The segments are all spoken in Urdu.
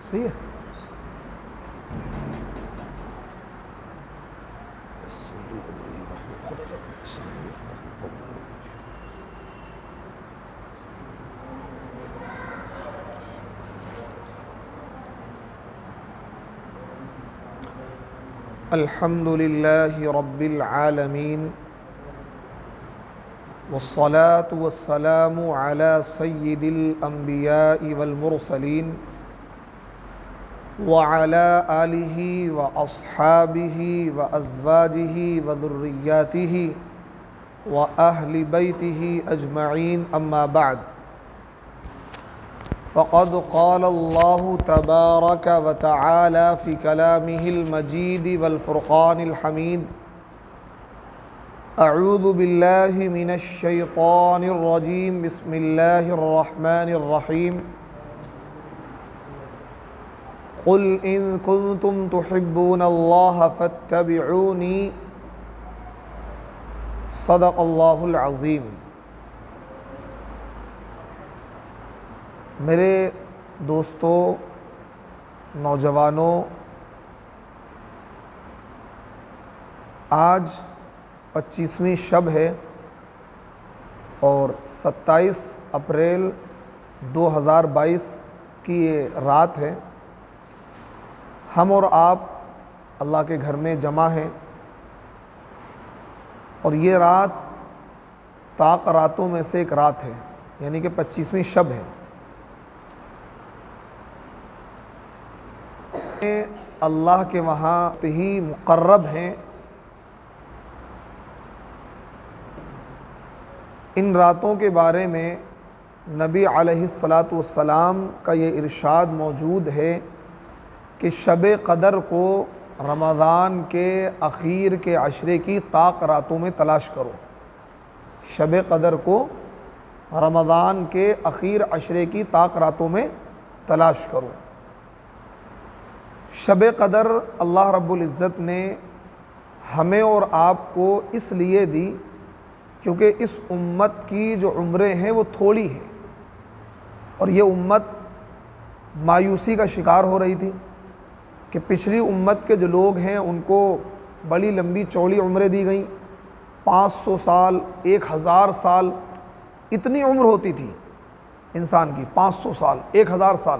صحیح ہے. الحمد للہ رب العالمین والصلاة والسلام علی سید الانبیاء والمرسلین وعلی آلہ واصحابہ وازواجہ وذریاتہ واہل بیتہ اجمعین اما بعد فقد قال اللہ تبارک وتعالی فی کلامہ المجید والفرقان الحمید اعوذ باللہ من الشیطان الرجیم بسم اللہ الرحمن الرحیم قل ان کنتم تحبون اللہ فاتبعونی صدق اللہ العظیم. میرے دوستوں، نوجوانوں، آج 25ویں شب ہے اور 27 اپریل 2022 کی یہ رات ہے. ہم اور آپ اللہ کے گھر میں جمع ہیں اور یہ رات طاق راتوں میں سے ایک رات ہے، یعنی کہ 25ویں شب ہے. اللہ کے وہاں ہی مقرب ہیں. ان راتوں کے بارے میں نبی علیہ السلام کا یہ ارشاد موجود ہے کہ شب قدر کو رمضان کے اخیر کے عشرے کی طاق راتوں میں تلاش کرو. شب قدر کو رمضان کے اخیر عشرے کی طاق راتوں میں تلاش کرو. شب قدر اللہ رب العزت نے ہمیں اور آپ کو اس لیے دی کیونکہ اس امت کی جو عمریں ہیں وہ تھوڑی ہیں اور یہ امت مایوسی کا شکار ہو رہی تھی کہ پچھلی امت کے جو لوگ ہیں ان کو بڑی لمبی چوڑی عمریں دی گئیں. 500 سال، 1000 سال، اتنی عمر ہوتی تھی انسان کی. 500 سال، 1000 سال.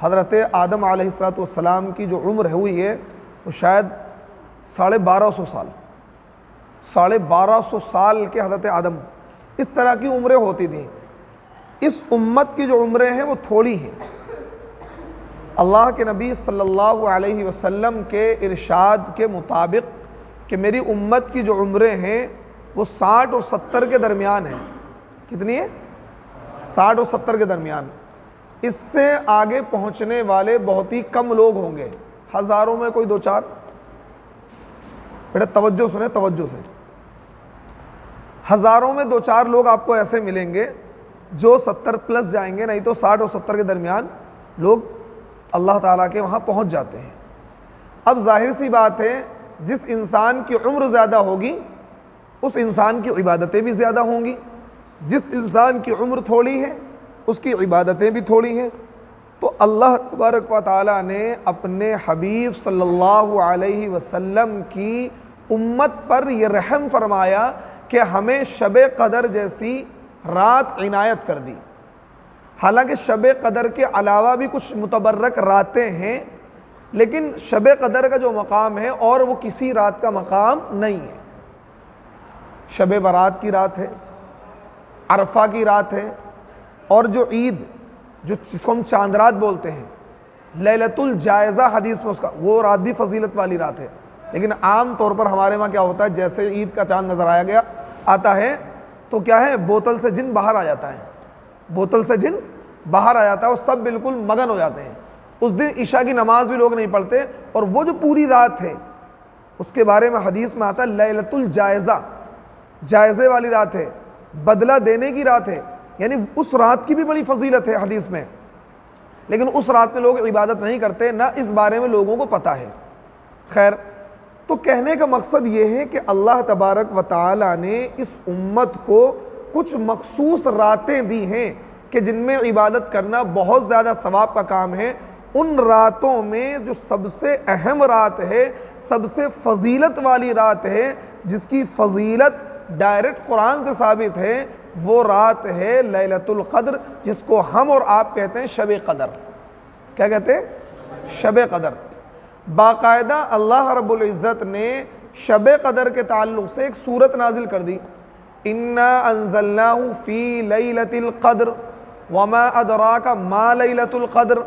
حضرت آدم علیہ السلام کی جو عمر ہوئی ہے وہ شاید 1250 سال. 1250 سال کے حضرت آدم، اس طرح کی عمریں ہوتی تھیں. اس امت کی جو عمریں ہیں وہ تھوڑی ہیں. اللہ کے نبی صلی اللہ علیہ وسلم کے ارشاد کے مطابق کہ میری امت کی جو عمریں ہیں وہ 60 اور 70 کے درمیان ہیں. کتنی ہے؟ 60 اور 70 کے درمیان. اس سے آگے پہنچنے والے بہت ہی کم لوگ ہوں گے، ہزاروں میں کوئی 2-4. بیٹا توجہ سنیں، توجہ سے. ہزاروں میں 2-4 لوگ آپ کو ایسے ملیں گے جو 70 پلس جائیں گے، نہیں تو 60 اور 70 کے درمیان لوگ اللہ تعالیٰ کے وہاں پہنچ جاتے ہیں. اب ظاہر سی بات ہے جس انسان کی عمر زیادہ ہوگی اس انسان کی عبادتیں بھی زیادہ ہوں گی. جس انسان کی عمر تھوڑی ہے اس کی عبادتیں بھی تھوڑی ہیں. تو اللہ تبارک و تعالیٰ نے اپنے حبیب صلی اللہ علیہ وسلم کی امت پر یہ رحم فرمایا کہ ہمیں شب قدر جیسی رات عنایت کر دی. حالانکہ شب قدر کے علاوہ بھی کچھ متبرک راتیں ہیں، لیکن شب قدر کا جو مقام ہے اور وہ کسی رات کا مقام نہیں ہے. شب برات کی رات ہے، عرفہ کی رات ہے، اور جو عید جس کو ہم چاند رات بولتے ہیں، لیلۃ الجائزہ حدیث میں اس کا، وہ رات بھی فضیلت والی رات ہے. لیکن عام طور پر ہمارے وہاں کیا ہوتا ہے، جیسے عید کا چاند نظر آتا ہے تو کیا ہے، بوتل سے جن باہر آ جاتا ہے. بوتل سے جن باہر آ جاتا ہے اور سب بالکل مگن ہو جاتے ہیں. اس دن عشاء کی نماز بھی لوگ نہیں پڑھتے. اور وہ جو پوری رات ہے اس کے بارے میں حدیث میں آتا ہے لیلۃ الجائزہ، جائزے والی رات ہے، بدلہ دینے کی رات ہے. یعنی اس رات کی بھی بڑی فضیلت ہے حدیث میں، لیکن اس رات میں لوگ عبادت نہیں کرتے، نہ اس بارے میں لوگوں کو پتہ ہے. خیر، تو کہنے کا مقصد یہ ہے کہ اللہ تبارک و تعالی نے اس امت کو کچھ مخصوص راتیں دی ہیں کہ جن میں عبادت کرنا بہت زیادہ ثواب کا کام ہے. ان راتوں میں جو سب سے اہم رات ہے، سب سے فضیلت والی رات ہے، جس کی فضیلت ڈائریکٹ قرآن سے ثابت ہے، وہ رات ہے لیلۃ القدر، جس کو ہم اور آپ کہتے ہیں شب قدر۔ کیا کہتے ہیں؟ شب قدر۔ باقاعدہ اللہ رب العزت نے شب قدر کے تعلق سے ایک سورت نازل کر دی، اِنَّا أَنزَلْنَاهُ فِي لَيْلَةِ الْقَدْرِ وَمَا أَدْرَاكَ مَا لَيْلَةُ الْقَدْرِ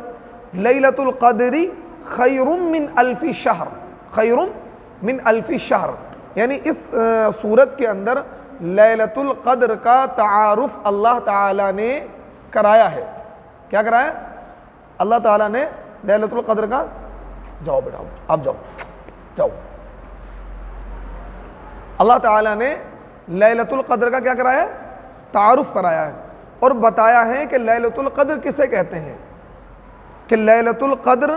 لیلۃ القدر خیر من الف شہر، خیر من الف شہر، یعنی اس سورت کے اندر لیلۃ القدر کا تعارف اللہ تعالیٰ نے کرایا ہے۔ کیا کرایا؟ اللہ تعالیٰ نے لیلۃ القدر کا، جاؤ بیٹا آپ جاؤ، اللہ تعالیٰ نے لیلۃ القدر کا کیا کرایا ہے؟ تعارف کرایا ہے، اور بتایا ہے کہ لیلۃ القدر کسے کہتے ہیں، کہ لیلۃ القدر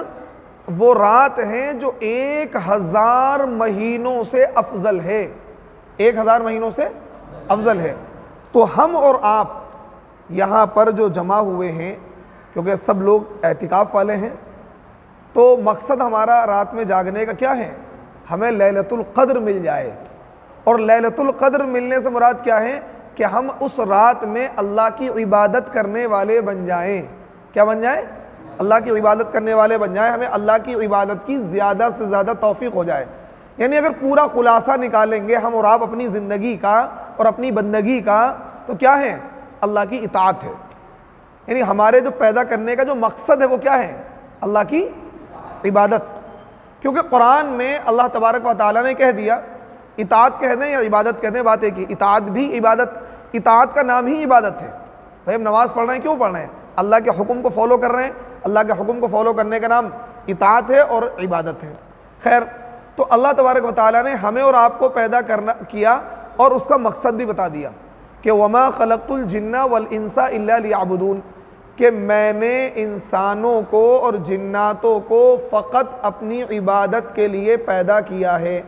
وہ رات ہے جو 1000 مہینوں سے افضل ہے، 1000 مہینوں سے افضل ہے۔ تو ہم اور آپ یہاں پر جو جمع ہوئے ہیں، کیونکہ سب لوگ اعتکاف والے ہیں، تو مقصد ہمارا رات میں جاگنے کا کیا ہے؟ ہمیں لیلۃ القدر مل جائے، اور لیلۃ القدر ملنے سے مراد کیا ہے؟ کہ ہم اس رات میں اللہ کی عبادت کرنے والے بن جائیں۔ کیا بن جائیں؟ اللہ کی عبادت کرنے والے بن جائیں، ہمیں اللہ کی عبادت کی زیادہ سے زیادہ توفیق ہو جائے۔ یعنی اگر پورا خلاصہ نکالیں گے ہم اور آپ اپنی زندگی کا اور اپنی بندگی کا، تو کیا ہے؟ اللہ کی اطاعت ہے۔ یعنی ہمارے جو پیدا کرنے کا جو مقصد ہے وہ کیا ہے؟ اللہ کی عبادت۔ کیونکہ قرآن میں اللہ تبارک و تعالیٰ نے کہہ دیا، اطاعت کہہ دیں یا عبادت کہہ دیں، بات ایک ہی، اطاعت بھی عبادت، اطاعت کا نام ہی عبادت ہے۔ بھائی ہم نماز پڑھ رہے ہیں، کیوں پڑھ رہے ہیں؟ اللہ کے حکم کو فالو کر رہے ہیں، اللہ کے حکم کو فالو کرنے کا نام اطاعت ہے اور عبادت ہے۔ خیر، تو اللہ تبارک و تعالیٰ نے ہمیں اور آپ کو پیدا کیا اور اس کا مقصد بھی بتا دیا کہ وَمَا خَلَقْتُ الْجِنَّ وَالْإِنسَ إِلَّا لِيَعْبُدُونَ، کہ میں نے انسانوں کو اور جناتوں کو فقط اپنی عبادت کے لیے پیدا کیا ہے۔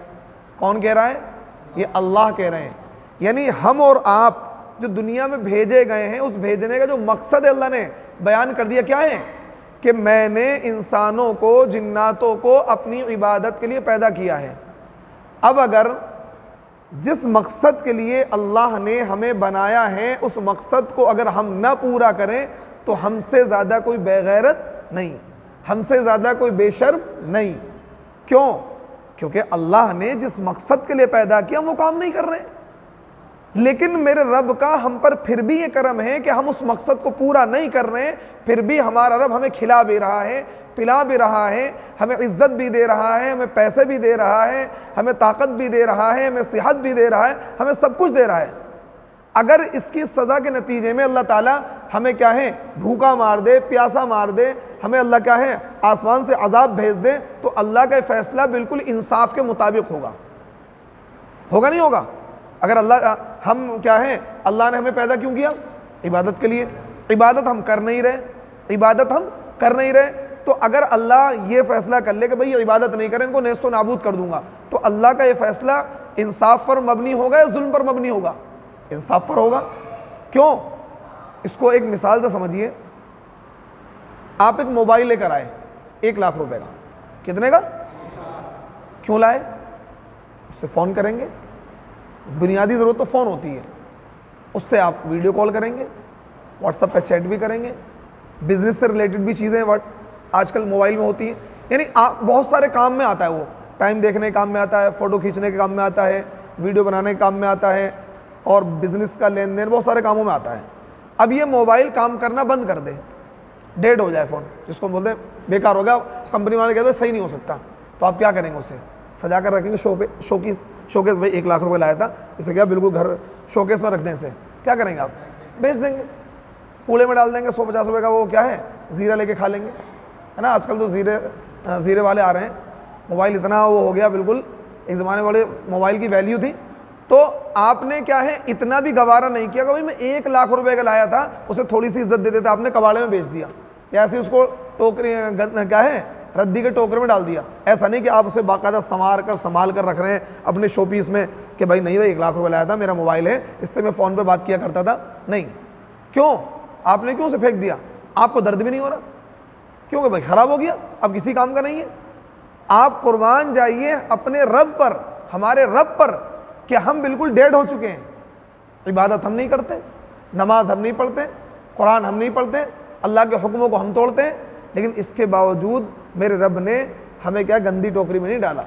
کون کہہ رہا ہے؟ یہ اللہ کہہ رہے ہیں۔ یعنی ہم اور آپ جو دنیا میں بھیجے گئے ہیں، اس بھیجنے کا جو مقصد ہے اللہ نے بیان کر دیا، کیا ہے؟ کہ میں نے انسانوں کو، جناتوں کو اپنی عبادت کے لیے پیدا کیا ہے۔ اب اگر جس مقصد کے لیے اللہ نے ہمیں بنایا ہے، اس مقصد کو اگر ہم نہ پورا کریں تو ہم سے زیادہ کوئی بے غیرت نہیں، ہم سے زیادہ کوئی بے شرم نہیں۔ کیوں؟ کیونکہ اللہ نے جس مقصد کے لیے پیدا کیا وہ کام نہیں کر رہے، لیکن میرے رب کا ہم پر پھر بھی یہ کرم ہے کہ ہم اس مقصد کو پورا نہیں کر رہے ہیں، پھر بھی ہمارا رب ہمیں کھلا بھی رہا ہے، پلا بھی رہا ہے، ہمیں عزت بھی دے رہا ہے، ہمیں پیسے بھی دے رہا ہے، ہمیں طاقت بھی دے رہا ہے، ہمیں صحت بھی دے رہا ہے، ہمیں سب کچھ دے رہا ہے۔ اگر اس کی سزا کے نتیجے میں اللہ تعالیٰ ہمیں کیا ہے؟ بھوکا مار دے، پیاسا مار دے، ہمیں اللہ کیا ہے؟ آسمان سے عذاب بھیج دے، تو اللہ کا فیصلہ بالکل انصاف کے مطابق ہوگا نہیں ہوگا؟ اگر ہم کیا ہیں، اللہ نے ہمیں پیدا کیوں کیا؟ عبادت کے لیے، عبادت ہم کر نہیں رہے، تو اگر اللہ یہ فیصلہ کر لے کہ بھئی یہ عبادت نہیں کریں، ان کو نیست و نابود کر دوں گا، تو اللہ کا یہ فیصلہ انصاف پر مبنی ہوگا یا ظلم پر مبنی ہوگا؟ انصاف پر ہوگا۔ کیوں؟ اس کو ایک مثال سے سمجھیے۔ آپ ایک موبائل لے کر آئے 1 لاکھ روپے کا، کتنے کا؟ کیوں لائے؟ اس سے فون کریں گے، بنیادی ضرورت تو فون ہوتی ہے، اس سے آپ ویڈیو کال کریں گے، واٹس ایپ پہ چیٹ بھی کریں گے، بزنس سے ریلیٹڈ بھی چیزیں آج کل موبائل میں ہوتی ہیں، یعنی آپ بہت سارے کام میں آتا ہے، وہ ٹائم دیکھنے کے کام میں آتا ہے، فوٹو کھینچنے کے کام میں آتا ہے، ویڈیو بنانے کے کام میں آتا ہے، اور بزنس کا لین دین بہت سارے کاموں میں آتا ہے۔ اب یہ موبائل کام کرنا بند کر دے، ڈیڈ ہو جائے فون، جس کو بولتے ہیں بیکار ہو گیا، کمپنی والے کہتے ہیں صحیح نہیں ہو سکتا، تو آپ کیا کریں گے؟ اسے سجا کر رکھیں گے شوکیس بھائی 1 لاکھ روپے لایا تھا، اسے کیا بالکل گھر شوکیس میں رکھ دیں، اسے کیا کریں گے؟ آپ بیچ دیں گے، کوڑے میں ڈال دیں گے، 150 روپے کا وہ کیا ہے زیرہ لے کے کھا لیں گے، ہے نا؟ آج کل تو زیرے والے آ رہے ہیں، موبائل اتنا وہ ہو گیا، بالکل ایک زمانے والے موبائل کی ویلیو تھی، تو آپ نے کیا ہے اتنا بھی گوارا نہیں کیا کہ بھائی میں 1 لاکھ روپے کا لایا تھا، اسے تھوڑی سی عزت دیتے تھے، آپ نے کباڑے میں بیچ دیا، یا ایسے اس کو ٹوکری کیا ہے ردی کے ٹوکرے میں ڈال دیا۔ ایسا نہیں کہ آپ اسے باقاعدہ سنبھال کر رکھ رہے ہیں اپنے شو پیس میں کہ بھائی نہیں بھائی 1 لاکھ روپے لایا تھا، میرا موبائل ہے، اس سے میں فون پہ بات کیا کرتا تھا، نہیں۔ کیوں؟ آپ نے کیوں اسے پھینک دیا؟ آپ کو درد بھی نہیں ہو رہا، کیونکہ بھائی خراب ہو گیا، اب کسی کام کا نہیں ہے۔ آپ قربان جائیے اپنے رب پر، ہمارے رب پر، کہ ہم بالکل ڈیڈ ہو چکے ہیں، عبادت ہم نہیں کرتے، نماز ہم نہیں پڑھتے، قرآن ہم نہیں پڑھتے، اللہ کے حکموں کو ہم توڑتے ہیں، لیکن اس کے باوجود میرے رب نے ہمیں کیا گندی ٹوکری میں نہیں ڈالا،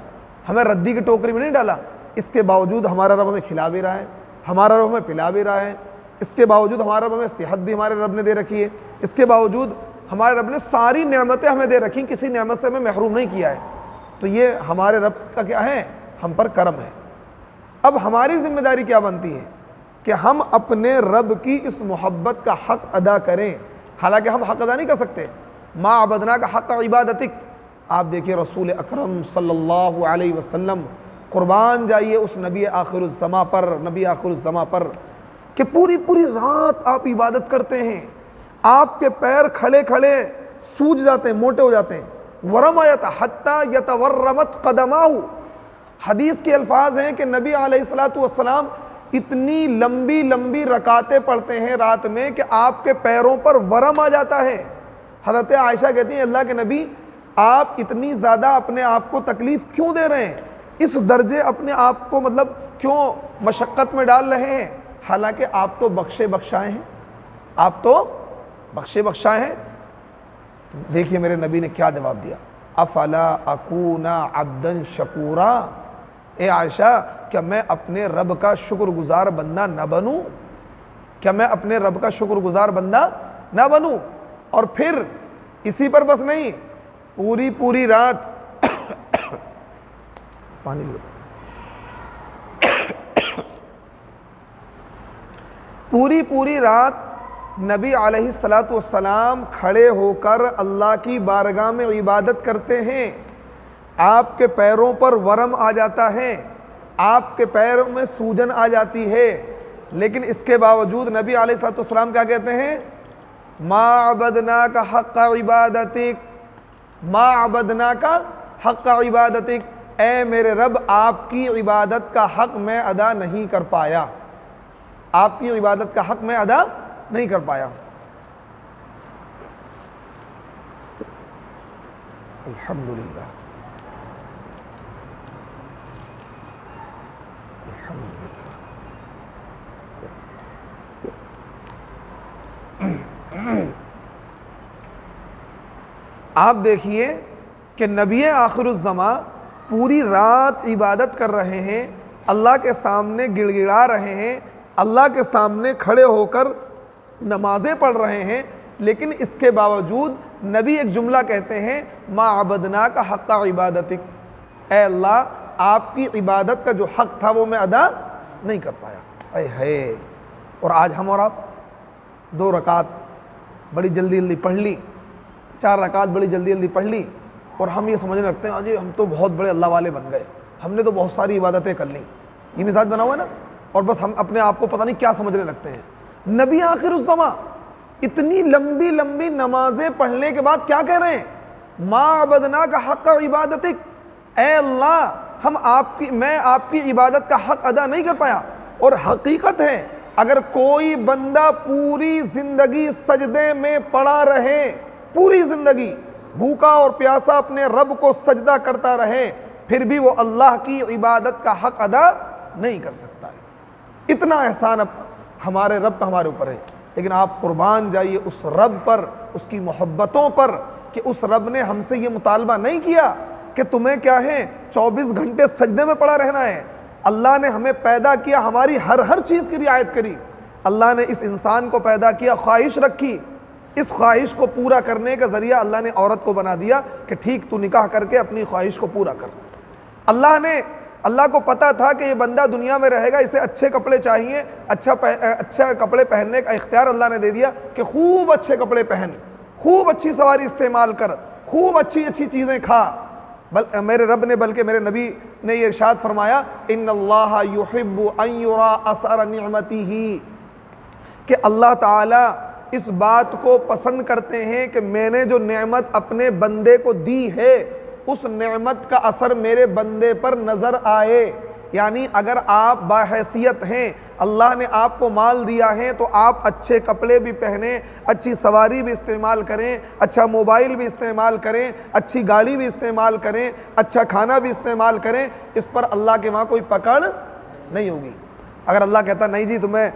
ہمیں ردی کی ٹوکری میں نہیں ڈالا۔ اس کے باوجود ہمارا رب ہمیں کھلا بھی رہا ہے، ہمارا رب ہمیں پلا بھی رہا ہے، اس کے باوجود ہمارا رب ہمیں صحت بھی ہمارے رب نے دے رکھی ہے، اس کے باوجود ہمارے رب نے ساری نعمتیں ہمیں دے رکھی، کسی نعمت سے ہمیں محروم نہیں کیا ہے۔ تو یہ ہمارے رب کا کیا ہے، ہم پر کرم ہے۔ اب ہماری ذمہ داری کیا بنتی ہے کہ ہم اپنے رب کی اس محبت کا حق ادا کریں، حالانکہ ہم حق ادا نہیں کر سکتے۔ ما عبدنا کا حق عبادتک، آپ دیکھیے رسول اکرم صلی اللہ علیہ وسلم، قربان جائیے اس نبی آخر الزماں پر، نبی آخر الزماں پر، کہ پوری پوری رات آپ عبادت کرتے ہیں، آپ کے پیر کھڑے کھڑے سوج جاتے ہیں، موٹے ہو جاتے ہیں، ورم آیت حتی یتورمت قدماہ، حدیث کے الفاظ ہیں کہ نبی علیہ السلام اتنی لمبی لمبی رکعتیں پڑھتے ہیں رات میں کہ آپ کے پیروں پر ورم آ جاتا ہے۔ حضرت عائشہ کہتی ہیں اللہ کے نبی آپ اتنی زیادہ اپنے آپ کو تکلیف کیوں دے رہے ہیں، اس درجے اپنے آپ کو مطلب کیوں مشقت میں ڈال رہے ہیں، حالانکہ آپ تو بخشے بخشائے ہیں، آپ تو بخشے بخشائے ہیں۔ دیکھیے میرے نبی نے کیا جواب دیا، افلا اکون عبدا شکورا، اے عائشہ کیا میں اپنے رب کا شکر گزار بندہ نہ بنوں، کیا میں اپنے رب کا شکر گزار بندہ نہ بنوں؟ اور پھر اسی پر بس نہیں، پوری پوری رات پانی پوری پوری رات نبی علیہ السلام کھڑے ہو کر اللہ کی بارگاہ میں عبادت کرتے ہیں، آپ کے پیروں پر ورم آ جاتا ہے، آپ کے پیروں میں سوجن آ جاتی ہے، لیکن اس کے باوجود نبی علیہ السلام کیا کہتے ہیں، ما عبدناک حق عبادتک، ما عبدناک حق عبادتک، اے میرے رب آپ کی عبادت کا حق میں ادا نہیں کر پایا، آپ کی عبادت کا حق میں ادا نہیں کر پایا۔ الحمدللہ آپ دیکھیے کہ نبی آخر الزماں پوری رات عبادت کر رہے ہیں، اللہ کے سامنے گڑ گڑا رہے ہیں، اللہ کے سامنے کھڑے ہو کر نمازیں پڑھ رہے ہیں، لیکن اس کے باوجود نبی ایک جملہ کہتے ہیں، ما عبدناک حق عبادتک، اے اللہ آپ کی عبادت کا جو حق تھا وہ میں ادا نہیں کر پایا۔ اے ہے، اور آج ہم اور آپ 2 رکعت بڑی جلدی جلدی پڑھ لی، 4 رکعت بڑی جلدی جلدی پڑھ لی، اور ہم یہ سمجھنے لگتے ہیں جی ہم تو بہت بڑے اللہ والے بن گئے، ہم نے تو بہت ساری عبادتیں کر لیں، یہ مزاج بنا ہوا ہے نا، اور بس ہم اپنے آپ کو پتہ نہیں کیا سمجھنے لگتے ہیں۔ نبی آخر الزماں اتنی لمبی لمبی نمازیں پڑھنے کے بعد کیا کہہ رہے ہیں، ما عبدناک حق عبادتک، اے اللہ میں آپ کی عبادت کا حق ادا نہیں کر پایا۔ اور حقیقت ہے اگر کوئی بندہ پوری زندگی سجدے میں پڑا رہے، پوری زندگی بھوکا اور پیاسا اپنے رب کو سجدہ کرتا رہے، پھر بھی وہ اللہ کی عبادت کا حق ادا نہیں کر سکتا ہے۔ اتنا احسان ہمارے رب کا ہمارے اوپر ہے، لیکن آپ قربان جائیے اس رب پر، اس کی محبتوں پر، کہ اس رب نے ہم سے یہ مطالبہ نہیں کیا کہ تمہیں کیا ہے 24 گھنٹے سجدے میں پڑا رہنا ہے۔ اللہ نے ہمیں پیدا کیا، ہماری ہر چیز کی رعایت کری، اللہ نے اس انسان کو پیدا کیا، خواہش رکھی، اس خواہش کو پورا کرنے کا ذریعہ اللہ نے عورت کو بنا دیا کہ ٹھیک تو نکاح کر کے اپنی خواہش کو پورا کر۔ اللہ کو پتا تھا کہ یہ بندہ دنیا میں رہے گا، اسے اچھے کپڑے چاہیے، اچھا کپڑے پہننے کا اختیار اللہ نے دے دیا کہ خوب اچھے کپڑے پہن، خوب اچھی سواری استعمال کر، خوب اچھی چیزیں کھا۔ میرے رب نے بلکہ میرے نبی نے یہ ارشاد فرمایا، ان اللہ یحب ان یرا اثر نعمتہ، کہ اللہ تعالی اس بات کو پسند کرتے ہیں کہ میں نے جو نعمت اپنے بندے کو دی ہے اس نعمت کا اثر میرے بندے پر نظر آئے۔ یعنی اگر آپ باحیثیت ہیں، اللہ نے آپ کو مال دیا ہے تو آپ اچھے کپڑے بھی پہنیں، اچھی سواری بھی استعمال کریں، اچھا موبائل بھی استعمال کریں، اچھی گاڑی بھی استعمال کریں، اچھا کھانا بھی استعمال کریں، اس پر اللہ کے وہاں کوئی پکڑ نہیں ہوگی۔ اگر اللہ کہتا نہیں جی تمہیں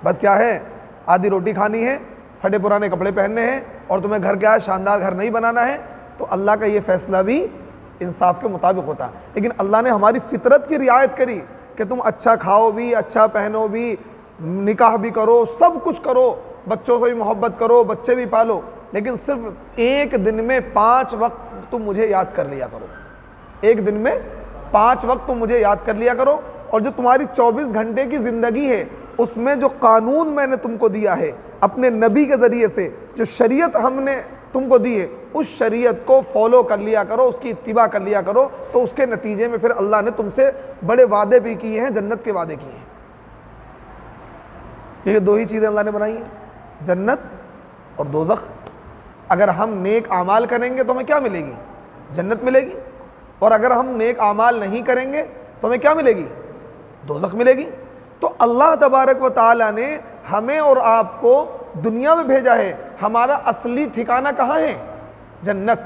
بس کیا ہے آدھی روٹی کھانی ہے، پھٹے پرانے کپڑے پہننے ہیں، اور تمہیں گھر کیا ہے شاندار گھر نہیں بنانا ہے، تو اللہ کا یہ فیصلہ بھی انصاف کے مطابق ہوتا ہے۔ لیکن اللہ نے ہماری فطرت کی رعایت کری کہ تم اچھا کھاؤ بھی، اچھا پہنو بھی، نکاح بھی کرو، سب کچھ کرو، بچوں سے بھی محبت کرو، بچے بھی پالو، لیکن صرف ایک دن میں 5 وقت تم مجھے یاد کر لیا کرو، ایک دن میں 5 وقت تم مجھے یاد کر لیا کرو، اور جو تمہاری 24 گھنٹے کی زندگی ہے اس میں جو قانون میں نے تم کو دیا ہے اپنے نبی کے ذریعے سے، جو شریعت ہم نے تم کو دی ہے، اس شریعت کو فالو کر لیا کرو، اس کی اتباع کر لیا کرو، تو اس کے نتیجے میں پھر اللہ نے تم سے بڑے وعدے بھی کیے ہیں، جنت کے وعدے کیے ہیں۔ یہ 2 ہی چیزیں اللہ نے بنائی ہیں، جنت اور دوزخ۔ اگر ہم نیک اعمال کریں گے تو ہمیں کیا ملے گی؟ جنت ملے گی، اور اگر ہم نیک اعمال نہیں کریں گے تو ہمیں کیا ملے گی؟ دوزخ ملے گی۔ تو اللہ تبارک و تعالیٰ نے ہمیں اور آپ کو دنیا میں بھیجا ہے، ہمارا اصلی ٹھکانہ کہاں ہے؟ جنت،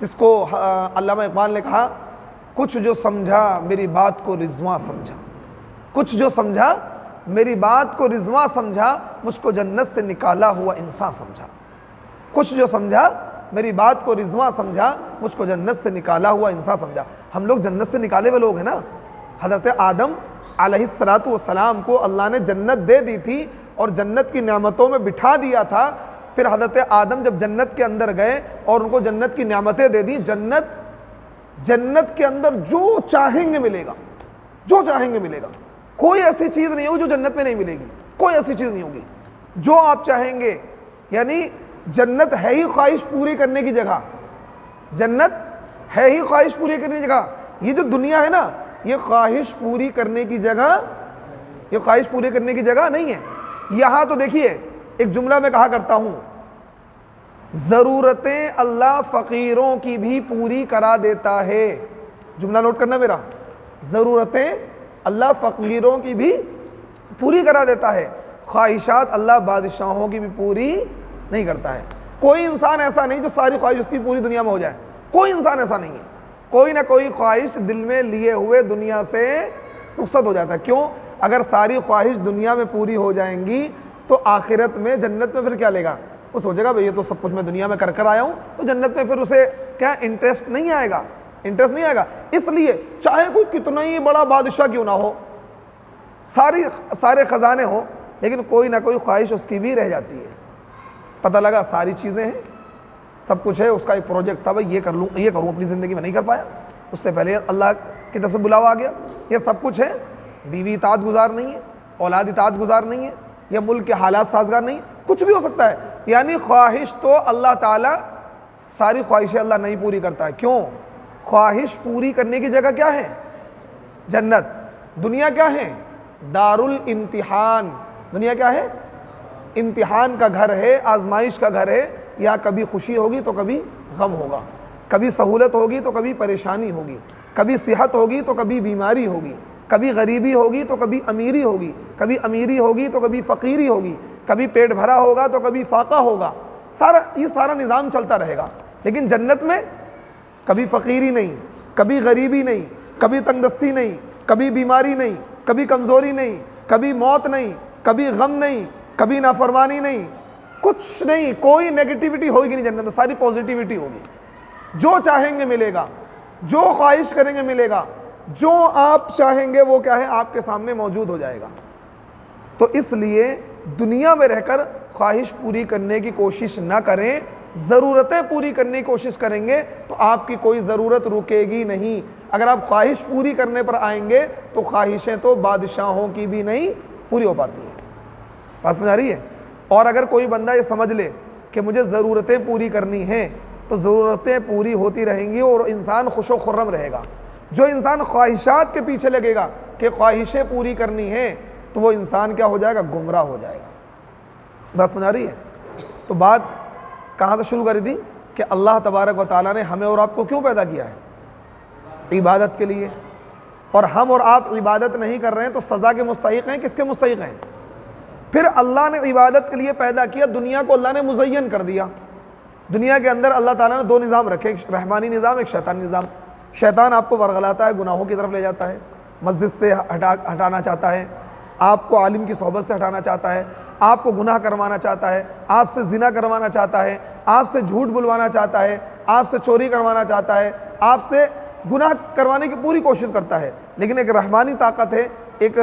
جس کو علامہ اقبال نے کہا کچھ جو سمجھا میری بات کو رضواں سمجھا، کچھ جو سمجھا میری بات کو رضواں سمجھا، مجھ کو جنت سے نکالا ہوا انسان سمجھا، کچھ جو سمجھا میری بات کو رضواں سمجھا، مجھ کو جنت سے نکالا ہوا انسان سمجھا۔ ہم لوگ جنت سے نکالے ہوئے لوگ ہیں نا۔ حضرت آدم علیہ السلام کو اللہ نے جنت دے دی تھی اور جنت کی نعمتوں میں بٹھا دیا تھا، پھر حضرت آدم جب جنت کے اندر گئے اور ان کو جنت کی نعمتیں دے دی، جنت کے اندر جو چاہیں گے ملے گا، جو چاہیں گے ملے گا، کوئی ایسی چیز نہیں ہوگی جو جنت میں نہیں ملے گی، کوئی ایسی چیز نہیں ہوگی، جو آپ چاہیں گے۔ یعنی جنت ہے ہی خواہش پوری کرنے کی جگہ، جنت ہے ہی خواہش پوری کرنے کی جگہ۔ یہ جو دنیا ہے نا، یہ خواہش پوری کرنے کی جگہ، یہ خواہش پوری کرنے کی جگہ نہیں ہے۔ یہاں تو دیکھیے ایک جملہ میں کہا کرتا ہوں، ضرورتیں اللہ فقیروں کی بھی پوری کرا دیتا ہے۔ جملہ نوٹ کرنا میرا، ضرورتیں اللہ فقیروں کی بھی پوری کرا دیتا ہے، خواہشات اللہ بادشاہوں کی بھی پوری نہیں کرتا ہے۔ کوئی انسان ایسا نہیں جو ساری خواہش اس کی پوری دنیا میں ہو جائے، کوئی انسان ایسا نہیں ہے۔ کوئی نہ کوئی خواہش دل میں لیے ہوئے دنیا سے رخصت ہو جاتا ہے۔ کیوں؟ اگر ساری خواہش دنیا میں پوری ہو جائیں گی تو آخرت میں جنت میں پھر کیا لے گا؟ وہ سوچے گا بھئی یہ تو سب کچھ میں دنیا میں کر آیا ہوں، تو جنت میں پھر اسے کیا انٹرسٹ نہیں آئے گا، انٹرسٹ نہیں آئے گا۔ اس لیے چاہے کوئی کتنا ہی بڑا بادشاہ کیوں نہ ہو، سارے خزانے ہوں، لیکن کوئی نہ کوئی خواہش اس کی بھی رہ جاتی ہے۔ پتہ لگا ساری چیزیں ہیں، سب کچھ ہے، اس کا ایک پروجیکٹ تھا بھئی یہ کر لوں، یہ کروں، اپنی زندگی میں نہیں کر پایا، اس سے پہلے اللہ کی طرف سے بلاوا آ گیا، یہ سب کچھ ہے، بیوی اطاعت گزار نہیں ہے، اولاد اطاعت گزار نہیں ہے، یا ملک کے حالات سازگار نہیں، کچھ بھی ہو سکتا ہے۔ یعنی خواہش تو اللہ تعالیٰ ساری خواہشیں اللہ نہیں پوری کرتا ہے۔ کیوں؟ خواہش پوری کرنے کی جگہ کیا ہے؟ جنت۔ دنیا کیا ہے؟ دار الامتحان۔ دنیا کیا ہے؟ امتحان کا گھر ہے، آزمائش کا گھر ہے۔ یہاں کبھی خوشی ہوگی تو کبھی غم ہوگا، کبھی سہولت ہوگی تو کبھی پریشانی ہوگی، کبھی صحت ہوگی تو کبھی بیماری ہوگی، کبھی غریبی ہوگی تو کبھی امیری ہوگی، کبھی امیری ہوگی تو کبھی فقیری ہوگی، کبھی پیٹ بھرا ہوگا تو کبھی فاقہ ہوگا، یہ سارا نظام چلتا رہے گا۔ لیکن جنت میں کبھی فقیری نہیں، کبھی غریبی نہیں، کبھی تنگ دستی نہیں، کبھی بیماری نہیں، کبھی کمزوری نہیں، کبھی موت نہیں، کبھی غم نہیں، کبھی نافرمانی نہیں، کچھ نہیں، کوئی نیگیٹیوٹی ہوگی نہیں جنت میں، ساری پازیٹیوٹی ہوگی۔ جو چاہیں گے ملے گا، جو خواہش کریں گے ملے گا، جو آپ چاہیں گے وہ کیا ہے آپ کے سامنے موجود ہو جائے گا۔ تو اس لیے دنیا میں رہ کر خواہش پوری کرنے کی کوشش نہ کریں، ضرورتیں پوری کرنے کی کوشش کریں گے تو آپ کی کوئی ضرورت رکے گی نہیں۔ اگر آپ خواہش پوری کرنے پر آئیں گے تو خواہشیں تو بادشاہوں کی بھی نہیں پوری ہو پاتی ہیں۔ بات سمجھ آ رہی ہے؟ اور اگر کوئی بندہ یہ سمجھ لے کہ مجھے ضرورتیں پوری کرنی ہیں تو ضرورتیں پوری ہوتی رہیں گی اور انسان خوش و خرم رہے گا۔ جو انسان خواہشات کے پیچھے لگے گا کہ خواہشیں پوری کرنی ہیں تو وہ انسان کیا ہو جائے گا؟ گمراہ ہو جائے گا۔ بات سمجھ آ رہی ہے؟ تو بات کہاں سے شروع کری تھی کہ اللہ تبارک و تعالیٰ نے ہمیں اور آپ کو کیوں پیدا کیا ہے؟ عبادت کے لیے، اور ہم اور آپ عبادت نہیں کر رہے ہیں تو سزا کے مستحق ہیں، کس کے مستحق ہیں؟ پھر اللہ نے عبادت کے لیے پیدا کیا، دنیا کو اللہ نے مزین کر دیا۔ دنیا کے اندر اللہ تعالیٰ نے دو نظام رکھے، ایک رحمانی نظام، ایک شیطانی نظام۔ شیطان آپ کو ورغلاتا ہے، گناہوں کی طرف لے جاتا ہے، مسجد سے ہٹانا چاہتا ہے، آپ کو عالم کی صحبت سے ہٹانا چاہتا ہے، آپ کو گناہ کروانا چاہتا ہے، آپ سے زنا کروانا چاہتا ہے، آپ سے جھوٹ بلوانا چاہتا ہے، آپ سے چوری کروانا چاہتا ہے، آپ سے گناہ کروانے کی پوری کوشش کرتا ہے۔ لیکن ایک رحمانی طاقت ہے، ایک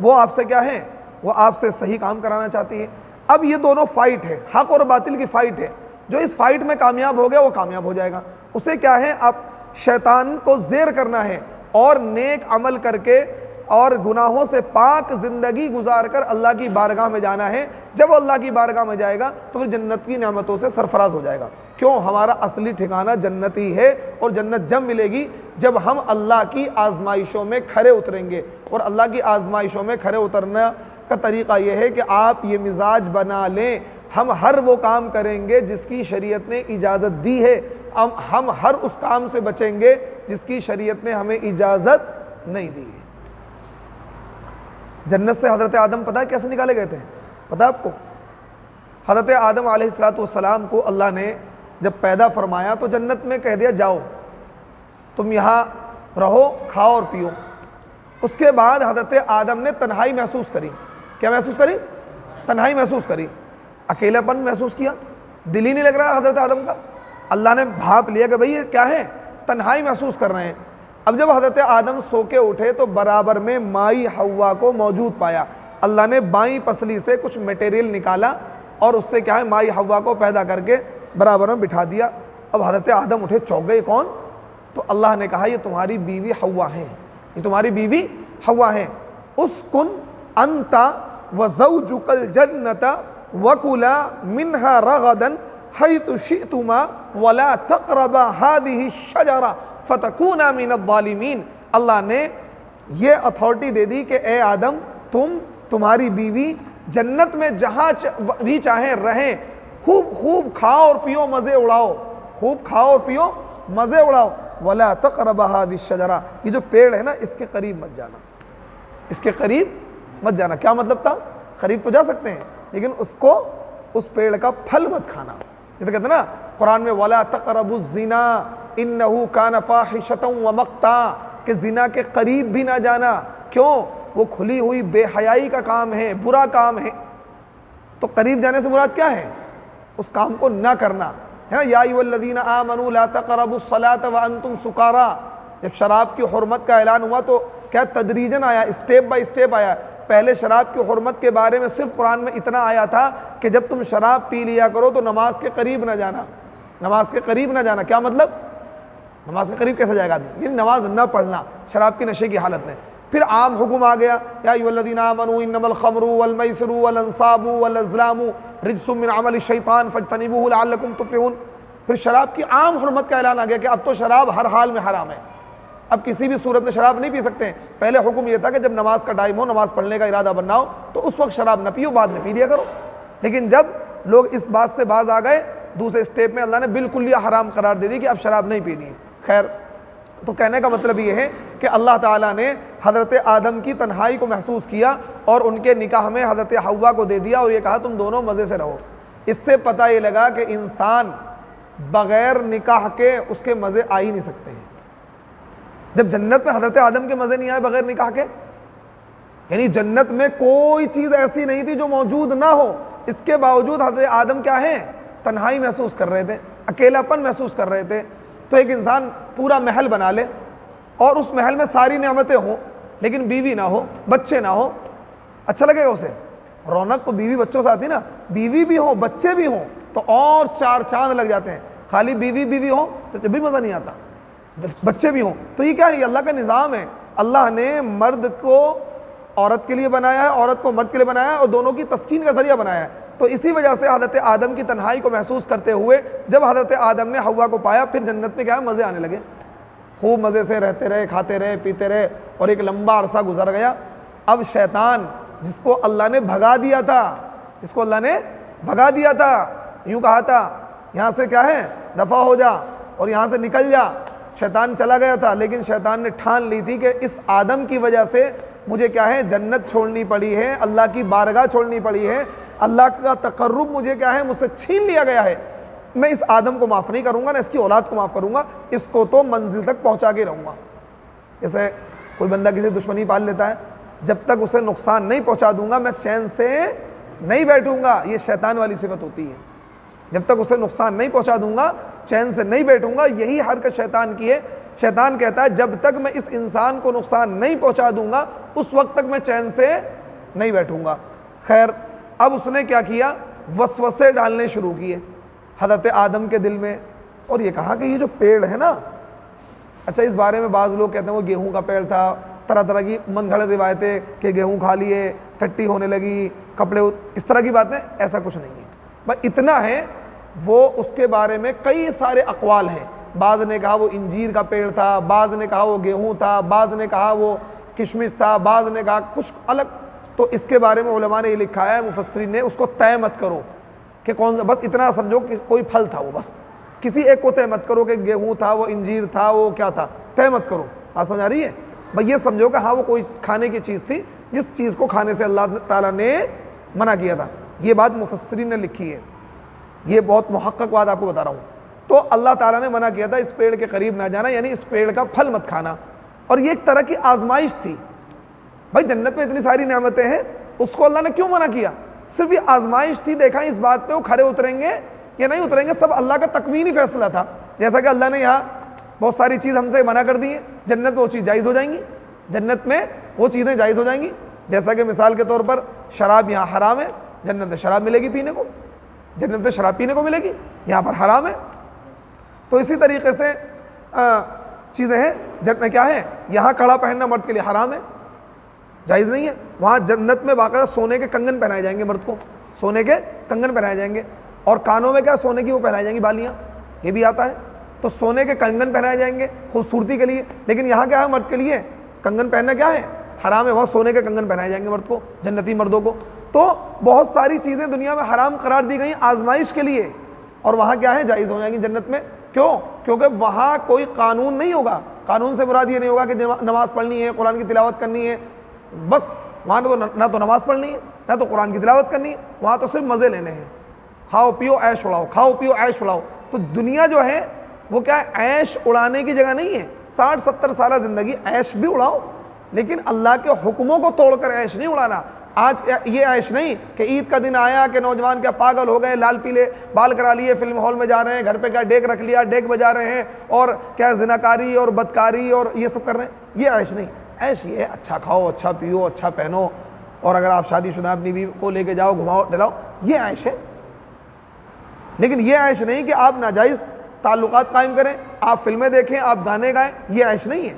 وہ آپ سے کیا ہے، وہ آپ سے صحیح کام کرانا چاہتی ہے۔ اب یہ دونوں فائٹ ہے، حق اور باطل کی فائٹ ہے۔ جو اس فائٹ میں کامیاب ہو گیا وہ کامیاب ہو جائے گا۔ اسے کیا ہے، اب شیطان کو زیر کرنا ہے اور نیک عمل کر کے اور گناہوں سے پاک زندگی گزار کر اللہ کی بارگاہ میں جانا ہے۔ جب وہ اللہ کی بارگاہ میں جائے گا تو پھر جنت کی نعمتوں سے سرفراز ہو جائے گا۔ کیوں؟ ہمارا اصلی ٹھکانہ جنت ہی ہے، اور جنت جب ملے گی جب ہم اللہ کی آزمائشوں میں کھرے اتریں گے۔ اور اللہ کی آزمائشوں میں کھرے اترنا کا طریقہ یہ ہے کہ آپ یہ مزاج بنا لیں، ہم ہر وہ کام کریں گے جس کی شریعت نے اجازت دی ہے، ہم ہر اس کام سے بچیں گے جس کی شریعت نے ہمیں اجازت نہیں دی ہے۔ جنت سے حضرت آدم پتہ ہے کیسے نکالے گئے تھے؟ پتہ آپ کو؟ حضرت آدم علیہ السلام کو اللہ نے جب پیدا فرمایا تو جنت میں کہہ دیا جاؤ تم یہاں رہو، کھاؤ اور پیو۔ اس کے بعد حضرت آدم نے تنہائی محسوس کری۔ کیا محسوس کری؟ تنہائی محسوس کری، اکیلا پن محسوس کیا، دل ہی نہیں لگ رہا حضرت آدم کا۔ اللہ نے بھانپ لیا کہ بھئی یہ کیا ہے، تنہائی محسوس کر رہے ہیں۔ اب جب حضرت آدم سو کے اٹھے تو برابر میں مائی حوا کو موجود پایا۔ اللہ نے بائیں پسلی سے کچھ میٹیریل نکالا اور اس سے کیا ہے، مائی حوا کو پیدا کر کے برابر میں بٹھا دیا۔ اب حضرت آدم اٹھے، چونک گئے، کون؟ تو اللہ نے کہا یہ تمہاری بیوی حوا ہیں، یہ تمہاری بیوی حوا ہیں۔ اسکن انت وزوجک الجنۃ وکلا منها رغدا حیث شئتما ولا تقربا هذه الشجرہ فتکونا من الظالمین۔ اللہ نے یہ اتھارٹی دے دی کہ اے آدم تمہاری بیوی جنت میں جہاں بھی چاہیں رہیں، خوب خوب کھاؤ اور پیو، مزے اڑاؤ، خوب کھاؤ اور پیو، مزے اڑاؤ۔ ولا تقربا هذه الشجرہ، یہ جو پیڑ ہے نا اس کے قریب مت جانا، اس کے قریب مت جانا۔ کیا مطلب تھا؟ قریب تو جا سکتے ہیں لیکن اس پیڑ کا پھل مت کھانا۔ جیسے کہتے ہیں نا قرآن میں وَلَا تَقْرَبُوا الزِّنَا إِنَّهُ كَانَ فَاحِشَةً وَمَقْتًا، کہ زنا کے قریب بھی نہ جانا۔ کیوں؟ وہ کھلی ہوئی بے حیائی کا کام ہے، برا کام ہے۔ تو قریب جانے سے مراد کیا ہے؟ اس کام کو نہ کرنا ہے نا۔ یا ایھا الذین آمنوا لا تقربوا الصلاۃ وانتم سکارا، جب شراب کی حرمت کا اعلان ہوا تو کیا تدریجاً آیا، اسٹیپ بائی اسٹیپ آیا۔ پہلے شراب کی حرمت کے بارے میں صرف قرآن میں اتنا آیا تھا کہ جب تم شراب پی لیا کرو تو نماز کے قریب نہ جانا، نماز کے قریب نہ جانا۔ کیا مطلب؟ نماز کے قریب کیسے جائے گا آدمی؟ یہ نماز نہ پڑھنا شراب کی نشے کی حالت میں۔ پھر عام حکم آ گیا، یا ایھا الذین آمنوا انما الخمر والمیسر والانصاب والازلام رجس من عمل الشیطان فاجتنبوہ لعلکم تفلحون۔ پھر شراب کی عام حرمت کا اعلان آ گیا کہ اب تو شراب ہر حال میں حرام ہے، اب کسی بھی صورت میں شراب نہیں پی سکتے۔ پہلے حکم یہ تھا کہ جب نماز کا ٹائم ہو، نماز پڑھنے کا ارادہ بننا ہو تو اس وقت شراب نہ پیو، بعد میں پی لیا کرو۔ لیکن جب لوگ اس بات سے باز آ گئے، دوسرے اسٹیپ میں اللہ نے بالکل یہ حرام قرار دے دی کہ اب شراب نہیں پینی ہے۔ خیر، تو کہنے کا مطلب یہ ہے کہ اللہ تعالیٰ نے حضرت آدم کی تنہائی کو محسوس کیا اور ان کے نکاح میں حضرت حوا کو دے دیا اور یہ کہا تم دونوں مزے سے رہو۔ اس سے پتہ یہ لگا کہ انسان بغیر نکاح کے اس کے مزے آ ہی نہیں سکتے ہیں۔ جب جنت میں حضرت آدم کے مزے نہیں آئے بغیر نکاح کے، یعنی جنت میں کوئی چیز ایسی نہیں تھی جو موجود نہ ہو، اس کے باوجود حضرت آدم کیا ہیں، تنہائی محسوس کر رہے تھے، اکیلا پن محسوس کر رہے تھے۔ تو ایک انسان پورا محل بنا لے اور اس محل میں ساری نعمتیں ہوں لیکن بیوی نہ ہو، بچے نہ ہو، اچھا لگے گا اسے؟ رونق تو بیوی بچوں سے آتی نا، بیوی بھی ہوں بچے بھی ہوں تو اور چار چاند لگ جاتے ہیں۔ خالی بیوی ہو تو جب بھی مزہ نہیں آتا، بچے بھی ہوں تو یہ کیا ہے؟ یہ اللہ کا نظام ہے۔ اللہ نے مرد کو عورت کے لیے بنایا ہے، عورت کو مرد کے لیے بنایا ہے اور دونوں کی تسکین کا ذریعہ بنایا ہے۔ تو اسی وجہ سے حضرت آدم کی تنہائی کو محسوس کرتے ہوئے جب حضرت آدم نے حوا کو پایا، پھر جنت میں کیا ہے، مزے آنے لگے، خوب مزے سے رہتے رہے، کھاتے رہے، پیتے رہے، اور ایک لمبا عرصہ گزر گیا۔ اب شیطان جس کو اللہ نے بھگا دیا تھا، جس کو اللہ نے بھگا دیا تھا، یوں کہا تھا یہاں سے کیا ہے، دفع ہو جا اور یہاں سے نکل جا، شیطان چلا گیا تھا، لیکن شیطان نے ٹھان لی تھی کہ اس آدم کی وجہ سے مجھے کیا ہے جنت چھوڑنی پڑی ہے، اللہ کی بارگاہ چھوڑنی پڑی ہے، اللہ کا تقرب مجھے کیا ہے مجھ سے چھین لیا گیا ہے، میں اس آدم کو معاف نہیں کروں گا، نہ اس کی اولاد کو معاف کروں گا، اس کو تو منزل تک پہنچا کے رہوں گا۔ جیسے کوئی بندہ کسی دشمنی پال لیتا ہے، جب تک اسے نقصان نہیں پہنچا دوں گا میں چین سے نہیں بیٹھوں گا، یہ شیطان والی صفت ہوتی ہے، جب تک اسے نقصان نہیں پہنچا دوں گا چین سے نہیں بیٹھوں گا، یہی حرکت شیطان کی ہے۔ شیطان کہتا ہے جب تک میں اس انسان کو نقصان نہیں پہنچا دوں گا اس وقت تک میں چین سے نہیں بیٹھوں گا۔ خیر، اب اس نے کیا کیا، وسوسے ڈالنے شروع کیے حضرت آدم کے دل میں، اور یہ کہا کہ یہ جو پیڑ ہے نا، اچھا اس بارے میں بعض لوگ کہتے ہیں وہ گیہوں کا پیڑ تھا، طرح طرح کی من گھڑت روایتیں کہ گیہوں کھا لیے، ٹٹی ہونے لگی، کپڑے، اس طرح کی باتیں، ایسا کچھ نہیں ہے، بس اتنا ہے وہ اس کے بارے میں کئی سارے اقوال ہیں، بعض نے کہا وہ انجیر کا پیڑ تھا، بعض نے کہا وہ گیہوں تھا، بعض نے کہا وہ کشمش تھا، بعض نے کہا کچھ الگ، تو اس کے بارے میں علماء نے یہ لکھا ہے مفسرین نے، اس کو طے مت کرو کہ کون سا، بس اتنا سمجھو کہ کوئی پھل تھا، وہ بس کسی ایک کو طے مت کرو کہ گیہوں تھا، وہ انجیر تھا، وہ کیا تھا، طے مت کرو، بات سمجھ آ رہی ہے؟ بھئی یہ سمجھو کہ ہاں وہ کوئی کھانے کی چیز تھی جس چیز کو کھانے سے اللہ تعالیٰ نے منع کیا تھا، یہ بات مفسرین نے لکھی ہے، یہ بہت محقق بات آپ کو بتا رہا ہوں۔ تو اللہ تعالیٰ نے منع کیا تھا اس پیڑ کے قریب نہ جانا، یعنی اس پیڑ کا پھل مت کھانا، اور یہ ایک طرح کی آزمائش تھی۔ بھائی جنت میں اتنی ساری نعمتیں ہیں، اس کو اللہ نے کیوں منع کیا؟ صرف یہ آزمائش تھی، دیکھا اس بات پہ وہ کھرے اتریں گے یا نہیں اتریں گے، سب اللہ کا تکوینی فیصلہ تھا۔ جیسا کہ اللہ نے یہاں بہت ساری چیز ہم سے منع کر دی ہیں، جنت میں وہ چیز جائز ہو جائیں گی، جنت میں وہ چیزیں جائز ہو جائیں گی، جیسا کہ مثال کے طور پر شراب یہاں حرام ہے، جنت میں شراب ملے گی پینے کو، جنت میں شراب پینے کو ملے گی، یہاں پر حرام ہے۔ تو اسی طریقے سے چیزیں ہیں، جنت میں کیا ہے، یہاں کڑا پہننا مرد کے لیے حرام ہے، جائز نہیں ہے، وہاں جنت میں باقاعدہ سونے کے کنگن پہنائے جائیں گے، مرد کو سونے کے کنگن پہنائے جائیں گے، اور کانوں میں کیا سونے کی وہ پہنائی جائیں گی بالیاں، یہ بھی آتا ہے، تو سونے کے کنگن پہنائے جائیں گے خوبصورتی کے لیے، لیکن یہاں کیا ہے مرد کے لیے کنگن پہننا کیا ہے حرام ہے، وہاں سونے کے کنگن پہنائے جائیں گے مرد کو، جنتی مردوں کو۔ تو بہت ساری چیزیں دنیا میں حرام قرار دی گئی آزمائش کے لیے، اور وہاں کیا ہے جائز ہو جائیں گی جنت میں۔ کیوں؟ کیونکہ وہاں کوئی قانون نہیں ہوگا، قانون سے مراد یہ نہیں ہوگا کہ نماز پڑھنی ہے، قرآن کی تلاوت کرنی ہے، بس وہاں نہ تو نماز پڑھنی ہے نہ تو قرآن کی تلاوت کرنی ہے، وہاں تو صرف مزے لینے ہیں، کھاؤ پیو عیش اڑاؤ، کھاؤ پیو عیش اڑاؤ۔ تو دنیا جو ہے وہ کیا ہے، عیش اڑانے کی جگہ نہیں ہے، 60-70 سالہ زندگی عیش بھی اڑاؤ، لیکن اللہ کے حکموں کو توڑ کر عیش نہیں اڑانا۔ آج یہ عیش نہیں کہ عید کا دن آیا کہ نوجوان کیا پاگل ہو گئے، لال پیلے بال کرا لیے، فلم ہال میں جا رہے ہیں، گھر پہ کیا ڈیک رکھ لیا، ڈیک بجا رہے ہیں، اور کیا زناکاری اور بدکاری اور یہ سب کر رہے ہیں، یہ عیش نہیں۔ عیش یہ ہے اچھا کھاؤ، اچھا پیو، اچھا پہنو، اور اگر آپ شادی شدہ اپنی بیوی کو لے کے جاؤ، گھماؤ ڈلاؤ، یہ عیش ہے۔ لیکن یہ عیش نہیں کہ آپ ناجائز تعلقات قائم کریں، آپ فلمیں دیکھیں، آپ گانے گائیں، یہ عیش نہیں ہے،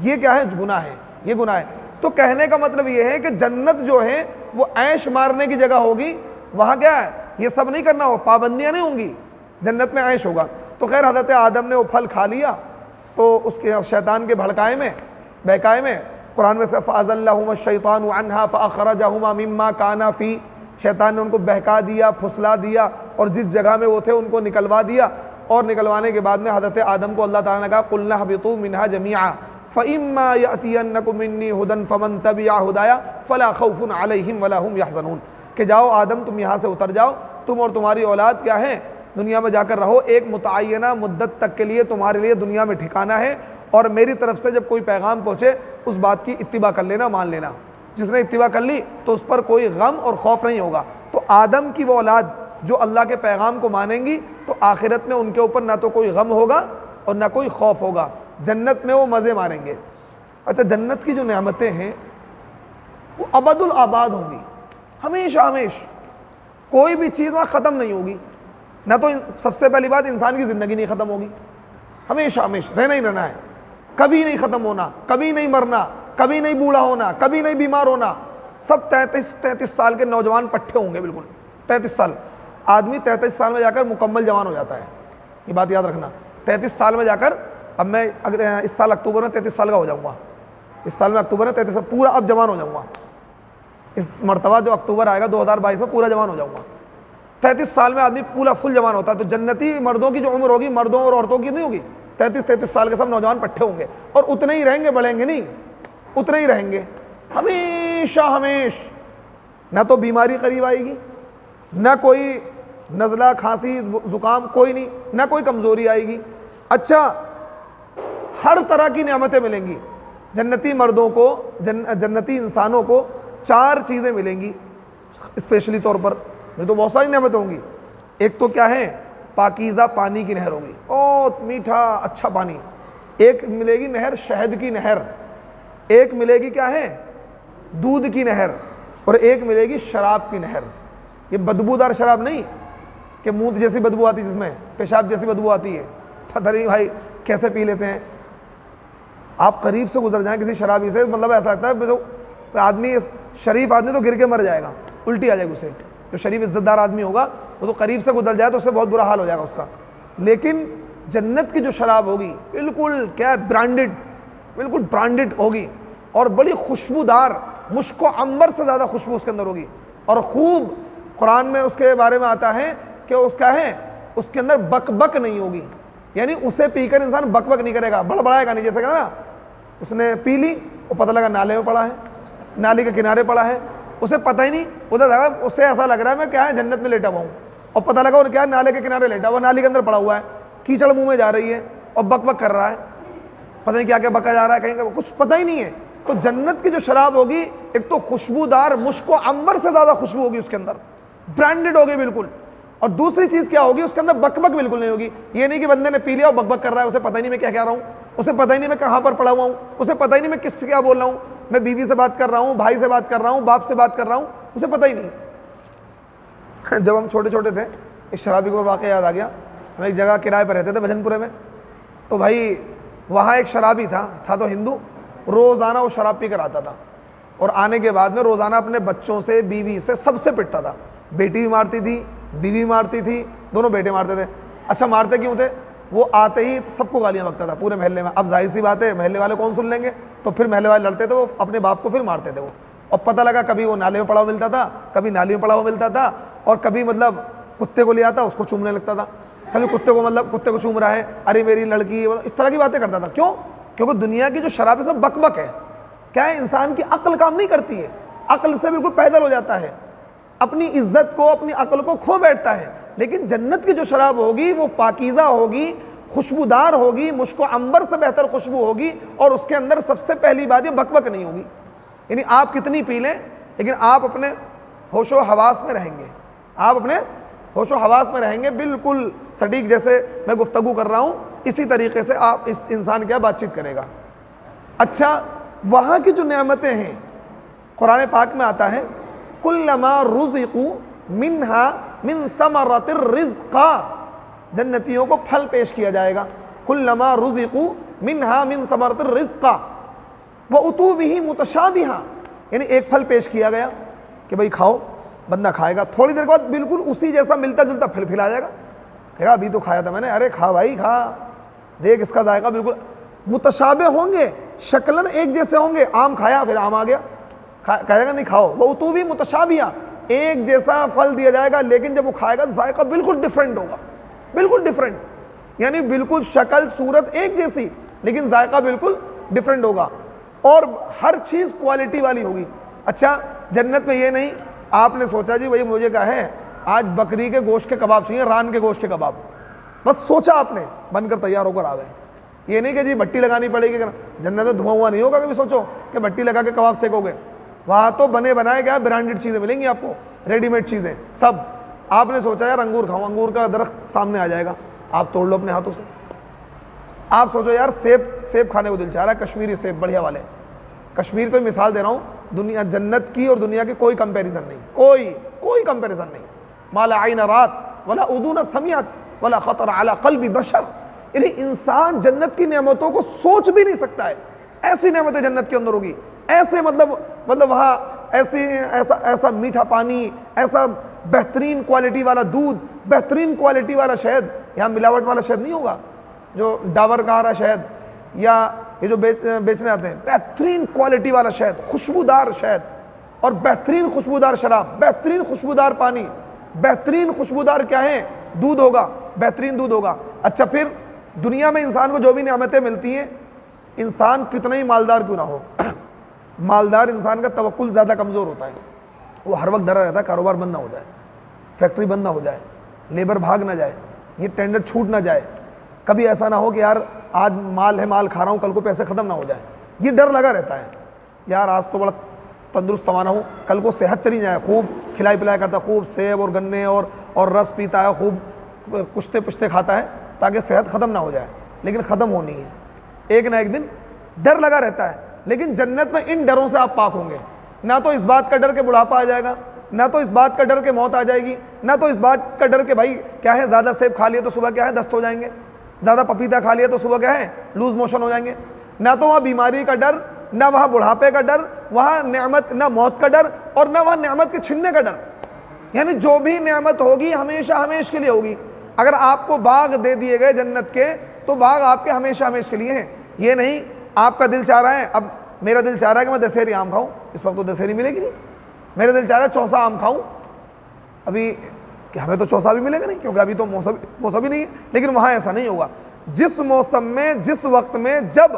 یہ کیا ہے، گناہ ہے، یہ گناہ ہے۔ تو کہنے کا مطلب یہ ہے کہ جنت جو ہے وہ عیش مارنے کی جگہ ہوگی، وہاں کیا ہے یہ سب نہیں کرنا ہو، پابندیاں نہیں ہوں گی، جنت میں عیش ہوگا۔ تو خیر حضرت آدم نے وہ پھل کھا لیا، تو اس کے شیطان کے بہکائے میں قرآن میں فَأَزَلَّهُمَا الشَّيْطَانُ عَنْهَا فَأَخْرَجَهُمَا مِمَّا كَانَا فِيهِ، شیطان نے ان کو بہکا دیا، پھسلا دیا، اور جس جگہ میں وہ تھے ان کو نکلوا دیا، اور نکلوانے کے بعد میں حضرت آدم کو اللہ تعالیٰ نے کہا قُلْنَا اهْبِطُوا مِنْهَا جَمِيعًا فَإِمَّا يَأْتِيَنَّكُم مِّنِّي هُدًى فَمَن تَبِعَ هُدَايَ فَلَا خَوْفٌ عَلَيْهِمْ وَلَا هُمْ يَحْزَنُونَ، کہ جاؤ آدم تم یہاں سے اتر جاؤ، تم اور تمہاری اولاد کیا ہے دنیا میں جا کر رہو، ایک متعینہ مدت تک کے لیے تمہارے لیے دنیا میں ٹھکانہ ہے، اور میری طرف سے جب کوئی پیغام پہنچے اس بات کی اتباع کر لینا، مان لینا، جس نے اتباع کر لی تو اس پر کوئی غم اور خوف نہیں ہوگا۔ تو آدم کی وہ اولاد جو اللہ کے پیغام کو مانیں گی تو آخرت میں ان کے اوپر نہ تو کوئی غم ہوگا اور نہ کوئی خوف ہوگا، جنت میں وہ مزے ماریں گے۔ اچھا جنت کی جو نعمتیں ہیں وہ ابد الآباد ہوں گی، ہمیشہ ہمیشہ، کوئی بھی چیز وہاں ختم نہیں ہوگی، نہ تو سب سے پہلی بات انسان کی زندگی نہیں ختم ہوگی، ہمیشہ ہمیشہ رہنا ہی رہنا ہے، کبھی نہیں ختم ہونا، کبھی نہیں مرنا، کبھی نہیں بوڑھا ہونا، کبھی نہیں بیمار ہونا۔ سب 33 سال کے نوجوان پٹھے ہوں گے، بالکل 33 سال، آدمی 33 سال میں جا کر مکمل جوان ہو جاتا ہے، یہ بات یاد رکھنا، 33 سال میں جا کر، اب میں اگر اس سال اکتوبر میں 33 سال کا ہو جاؤں گا، اس سال میں اکتوبر میں 33 سال پورا اب جوان ہو جاؤں گا، اس مرتبہ جو اکتوبر آئے گا 2022 میں پورا جوان ہو جاؤں گا۔ 33 سال میں آدمی پورا فل جوان ہوتا ہے، تو جنتی مردوں کی جو عمر ہوگی مردوں اور عورتوں کی نہیں ہوگی، 33 سال کے سب نوجوان پٹھے ہوں گے اور اتنے ہی رہیں گے, بڑھیں گے نہیں, اتنے ہی رہیں گے ہمیشہ. نہ تو بیماری قریب آئے گی, نہ کوئی نزلہ کھانسی زکام کوئی نہیں, نہ کوئی کمزوری آئے گی. اچھا ہر طرح کی نعمتیں ملیں گی جنتی مردوں کو, جنتی انسانوں کو 4 چیزیں ملیں گی اسپیشلی طور پر. یہ تو بہت ساری نعمتیں ہوں گی. ایک تو کیا ہے, پاکیزہ پانی کی نہر ہوگی, بہت میٹھا اچھا پانی. ایک ملے گی نہر شہد کی نہر, ایک ملے گی کیا ہے دودھ کی نہر, اور ایک ملے گی شراب کی نہر. یہ بدبودار شراب نہیں کہ منہ جیسی بدبو آتی, جس میں پیشاب جیسی بدبو آتی ہے, پتہ نہیں بھائی کیسے پی لیتے ہیں. آپ قریب سے گزر جائیں کسی شرابی سے, مطلب ایسا لگتا ہے آدمی شریف آدمی تو گر کے مر جائے گا, الٹی آ جائے گی اسے. جو شریف عزت دار آدمی ہوگا وہ تو قریب سے گزر جائے تو اس سے بہت برا حال ہو جائے گا اس کا. لیکن جنت کی جو شراب ہوگی بالکل کیا برانڈڈ, بالکل برانڈڈ ہوگی, اور بڑی خوشبودار, مشک و عنبر سے زیادہ خوشبو اس کے اندر ہوگی. اور خوب قرآن میں اس کے بارے میں آتا ہے کہ اس کا ہے اس کے اندر بک بک نہیں ہوگی, یعنی اسے پی کر انسان بک بک نہیں کرے گا, بڑبڑائے گا نہیں. جیسے کہ نا اس نے پی لی, وہ پتہ لگا نالے میں پڑا ہے, نالی کے کنارے پڑا ہے, اسے پتہ ہی نہیں, ادھر اسے ایسا لگ رہا ہے میں کیا ہے جنت میں لیٹا ہوا ہوں, اور پتہ لگا اور کیا ہے نالے کے کنارے لیٹا ہوا, نالی کے اندر پڑا ہوا ہے, کیچڑ منہ میں جا رہی ہے اور بک بک کر رہا ہے, پتہ نہیں کیا کیا بکا جا رہا ہے, کہیں کچھ پتہ ہی نہیں ہے. تو جنت کی جو شراب ہوگی ایک تو خوشبودار, مشک و عنبر سے زیادہ خوشبو ہوگی اس کے اندر, برانڈڈ ہوگی بالکل. اور دوسری چیز کیا ہوگی, اس کے اندر بک بک بالکل نہیں ہوگی. یہ نہیں کہ بندے نے پی لیا اور بک بک کر رہا ہے, اسے پتہ ہی نہیں میں کیا کہہ رہا ہوں, اسے پتہ ہی نہیں میں کہاں پر پڑا ہوا ہوں, اسے پتہ ہی نہیں میں کس سے کیا بول رہا ہوں, میں بیوی سے بات کر رہا ہوں, بھائی سے بات کر رہا ہوں, باپ سے بات کر رہا ہوں, اسے پتہ ہی نہیں. جب ہم چھوٹے چھوٹے تھے ایک شرابی کو واقعہ یاد آ گیا. ہم ایک جگہ کرائے پر رہتے تھے بھجن پورے میں, تو بھائی وہاں ایک شرابی تھا تو ہندو, روزانہ وہ شراب پی کر آتا تھا, اور آنے کے بعد میں روزانہ اپنے بچوں سے, بیوی سے, سب سے پٹتا تھا. بیٹی بھی مارتی تھی, بیوی بھی مارتی تھی, دونوں بیٹے مارتے تھے. اچھا مارتے کیوں تھے, وہ آتے ہی سب کو گالیاں بکتا تھا پورے محلے میں. اب ظاہر سی بات ہے محلے والے کون سن لیں گے, تو پھر محلے والے لڑتے تھے, وہ اپنے باپ کو پھر مارتے تھے وہ. اور پتہ لگا کبھی وہ نالے میں پڑا ہوا ملتا تھا, کبھی نالی میں پڑا ہوا ملتا تھا, اور کبھی مطلب کتے کو لے آتا اس کو چومنے لگتا تھا, کبھی کتے کو چوم رہا ہے, ارے میری لڑکی, اس طرح کی باتیں کرتا تھا. کیوں؟ کیونکہ دنیا کی جو شراب اس میں بک بک ہے, کیا ہے انسان کی عقل کام نہیں کرتی ہے, عقل سے بالکل پیدل ہو جاتا ہے, اپنی عزت کو, اپنی عقل کو کھو بیٹھتا ہے. لیکن جنت کی جو شراب ہوگی وہ پاکیزہ ہوگی, خوشبودار ہوگی, مشک و عنبر سے بہتر خوشبو ہوگی, اور اس کے اندر سب سے پہلی بات یہ بک بک نہیں ہوگی. یعنی آپ کتنی پی لیں لیکن آپ اپنے ہوش و حواس میں رہیں گے, آپ اپنے ہوش و حواس میں رہیں گے بالکل سٹیک. جیسے میں گفتگو کر رہا ہوں اسی طریقے سے آپ اس انسان کیا بات چیت کرے گا. اچھا وہاں کی جو نعمتیں ہیں قرآن پاک میں آتا ہے کلما رزقوا منہا من ثمرۃ الرزق, جنتیوں کو پھل پیش کیا جائے گا. کلما رزقوا منہا من ثمرۃ الرزق واتوا به متشابہا, یعنی ایک پھل پیش کیا گیا کہ بھائی کھاؤ, بندہ کھائے گا, تھوڑی دیر کے بعد بالکل اسی جیسا ملتا جلتا پھل آ جائے گا, کہے گا ابھی تو کھایا تھا میں نے, ارے کھا بھائی کھا, دیکھ اس کا ذائقہ بالکل متشابہ ہوں گے, شکلاً ایک جیسے ہوں گے. آم کھایا پھر آم آ گیا, کہے گا نہیں کھاؤ, وہ تو بھی متشابہہ, ایک جیسا پھل دیا جائے گا, لیکن جب وہ کھائے گا تو ذائقہ بالکل ڈیفرنٹ ہوگا, بالکل ڈیفرنٹ, یعنی بالکل شکل صورت ایک جیسی لیکن ذائقہ بالکل ڈیفرنٹ ہوگا, اور ہر چیز کوالٹی والی ہوگی. اچھا جنت میں یہ نہیں, آپ نے سوچا جی بھائی مجھے کیا ہے آج بکری کے گوشت کے کباب چاہیے, ران کے گوشت کے کباب, بس سوچا آپ نے, بن کر تیار ہو کر آ گئے. یہ نہیں کہ جی بھٹی لگانی پڑے گی, جنت میں دھواں ہوا نہیں ہوگا کبھی سوچو کہ بھٹی لگا کے کباب سیکو گے. وہاں تو بنے بنائے کیا برانڈڈ چیزیں ملیں گی آپ کو, ریڈی میڈ چیزیں سب. آپ نے سوچا یار انگور کھاؤں, انگور کا درخت سامنے آ جائے گا, آپ توڑ لو اپنے ہاتھوں سے. آپ سوچو یار سیب کھانے کو دل چاہ رہا ہے, کشمیری سیب بڑھیا والے, کشمیر تو مثال دے رہا ہوں, دنیا جنت کی اور دنیا کی کوئی کمپیریزن نہیں, کوئی کمپیریزن نہیں. ما لا عین رات ولا اذن سمعت ولا خطر علی قلب بشر, یعنی انسان جنت کی نعمتوں کو سوچ بھی نہیں سکتا ہے. ایسی نعمتیں جنت کے اندر ہوگی, ایسے مطلب وہاں ایسا میٹھا پانی, ایسا بہترین کوالٹی والا دودھ, بہترین کوالٹی والا شہد. یہاں ملاوٹ والا شہد نہیں ہوگا جو ڈاور کا آ رہا شہد, یا یہ جو بیچنے آتے ہیں, بہترین کوالٹی والا شہد, خوشبودار شہد, اور بہترین خوشبودار شراب, بہترین خوشبودار پانی, بہترین خوشبودار کیا ہے دودھ ہوگا, بہترین دودھ ہوگا. اچھا پھر دنیا میں انسان کو جو بھی نعمتیں ملتی ہیں، انسان کتنا ہی مالدار کیوں نہ ہو، مالدار انسان کا توکل زیادہ کمزور ہوتا ہے، وہ ہر وقت ڈرا رہتا ہے کاروبار بند نہ ہو جائے، فیکٹری بند نہ ہو جائے، لیبر بھاگ نہ جائے، یہ ٹینڈر چھوٹ نہ جائے، کبھی ایسا نہ ہو کہ یار آج مال ہے مال کھا رہا ہوں کل کو پیسے ختم نہ ہو جائے، یہ ڈر لگا رہتا ہے، یار آج تو بڑا تندرست توانا ہوں کل کو صحت چلی جائے، خوب کھلائی پلائی کرتا ہے، خوب سیب اور گنے اور رس پیتا ہے، خوب کشتے پشتے کھاتا ہے تاکہ صحت ختم نہ ہو جائے، لیکن ختم ہونی ہے ایک نہ ایک دن، ڈر لگا رہتا ہے۔ لیکن جنت میں ان ڈروں سے آپ پاک ہوں گے، نہ تو اس بات کا ڈر کہ بڑھاپا آ جائے گا، نہ تو اس بات کا ڈر کہ موت آ جائے گی، نہ تو اس بات کا ڈر کہ بھائی کیا ہے زیادہ سیب کھا لیا تو صبح کیا ہے دست ہو جائیں گے، زیادہ پپیتا کھا لیا تو صبح کیا ہے لوز موشن ہو جائیں گے، نہ تو وہاں بیماری کا ڈر، نہ وہاں بڑھاپے کا ڈر، وہاں نعمت نہ موت کا ڈر، اور نہ وہاں نعمت کے چھننے کا ڈر۔ یعنی جو بھی نعمت ہوگی ہمیشہ ہمیشہ کے لیے ہوگی۔ اگر آپ کو باغ دے دیے گئے جنت کے تو باغ آپ کے ہمیشہ ہمیشہ کے لیے ہیں، یہ نہیں آپ کا دل چاہ رہا ہے، اب میرا دل چاہ رہا ہے کہ میں دسہری آم کھاؤں، اس وقت تو دسہری ملے گی نہیں، میرا دل چاہ رہا ہے چوسا آم کھاؤں، ابھی کہ ہمیں تو چوسا بھی ملے گا نہیں کیونکہ ابھی تو موسم ہی نہیں ہے، لیکن وہاں ایسا نہیں ہوگا، جس موسم میں جس وقت میں جب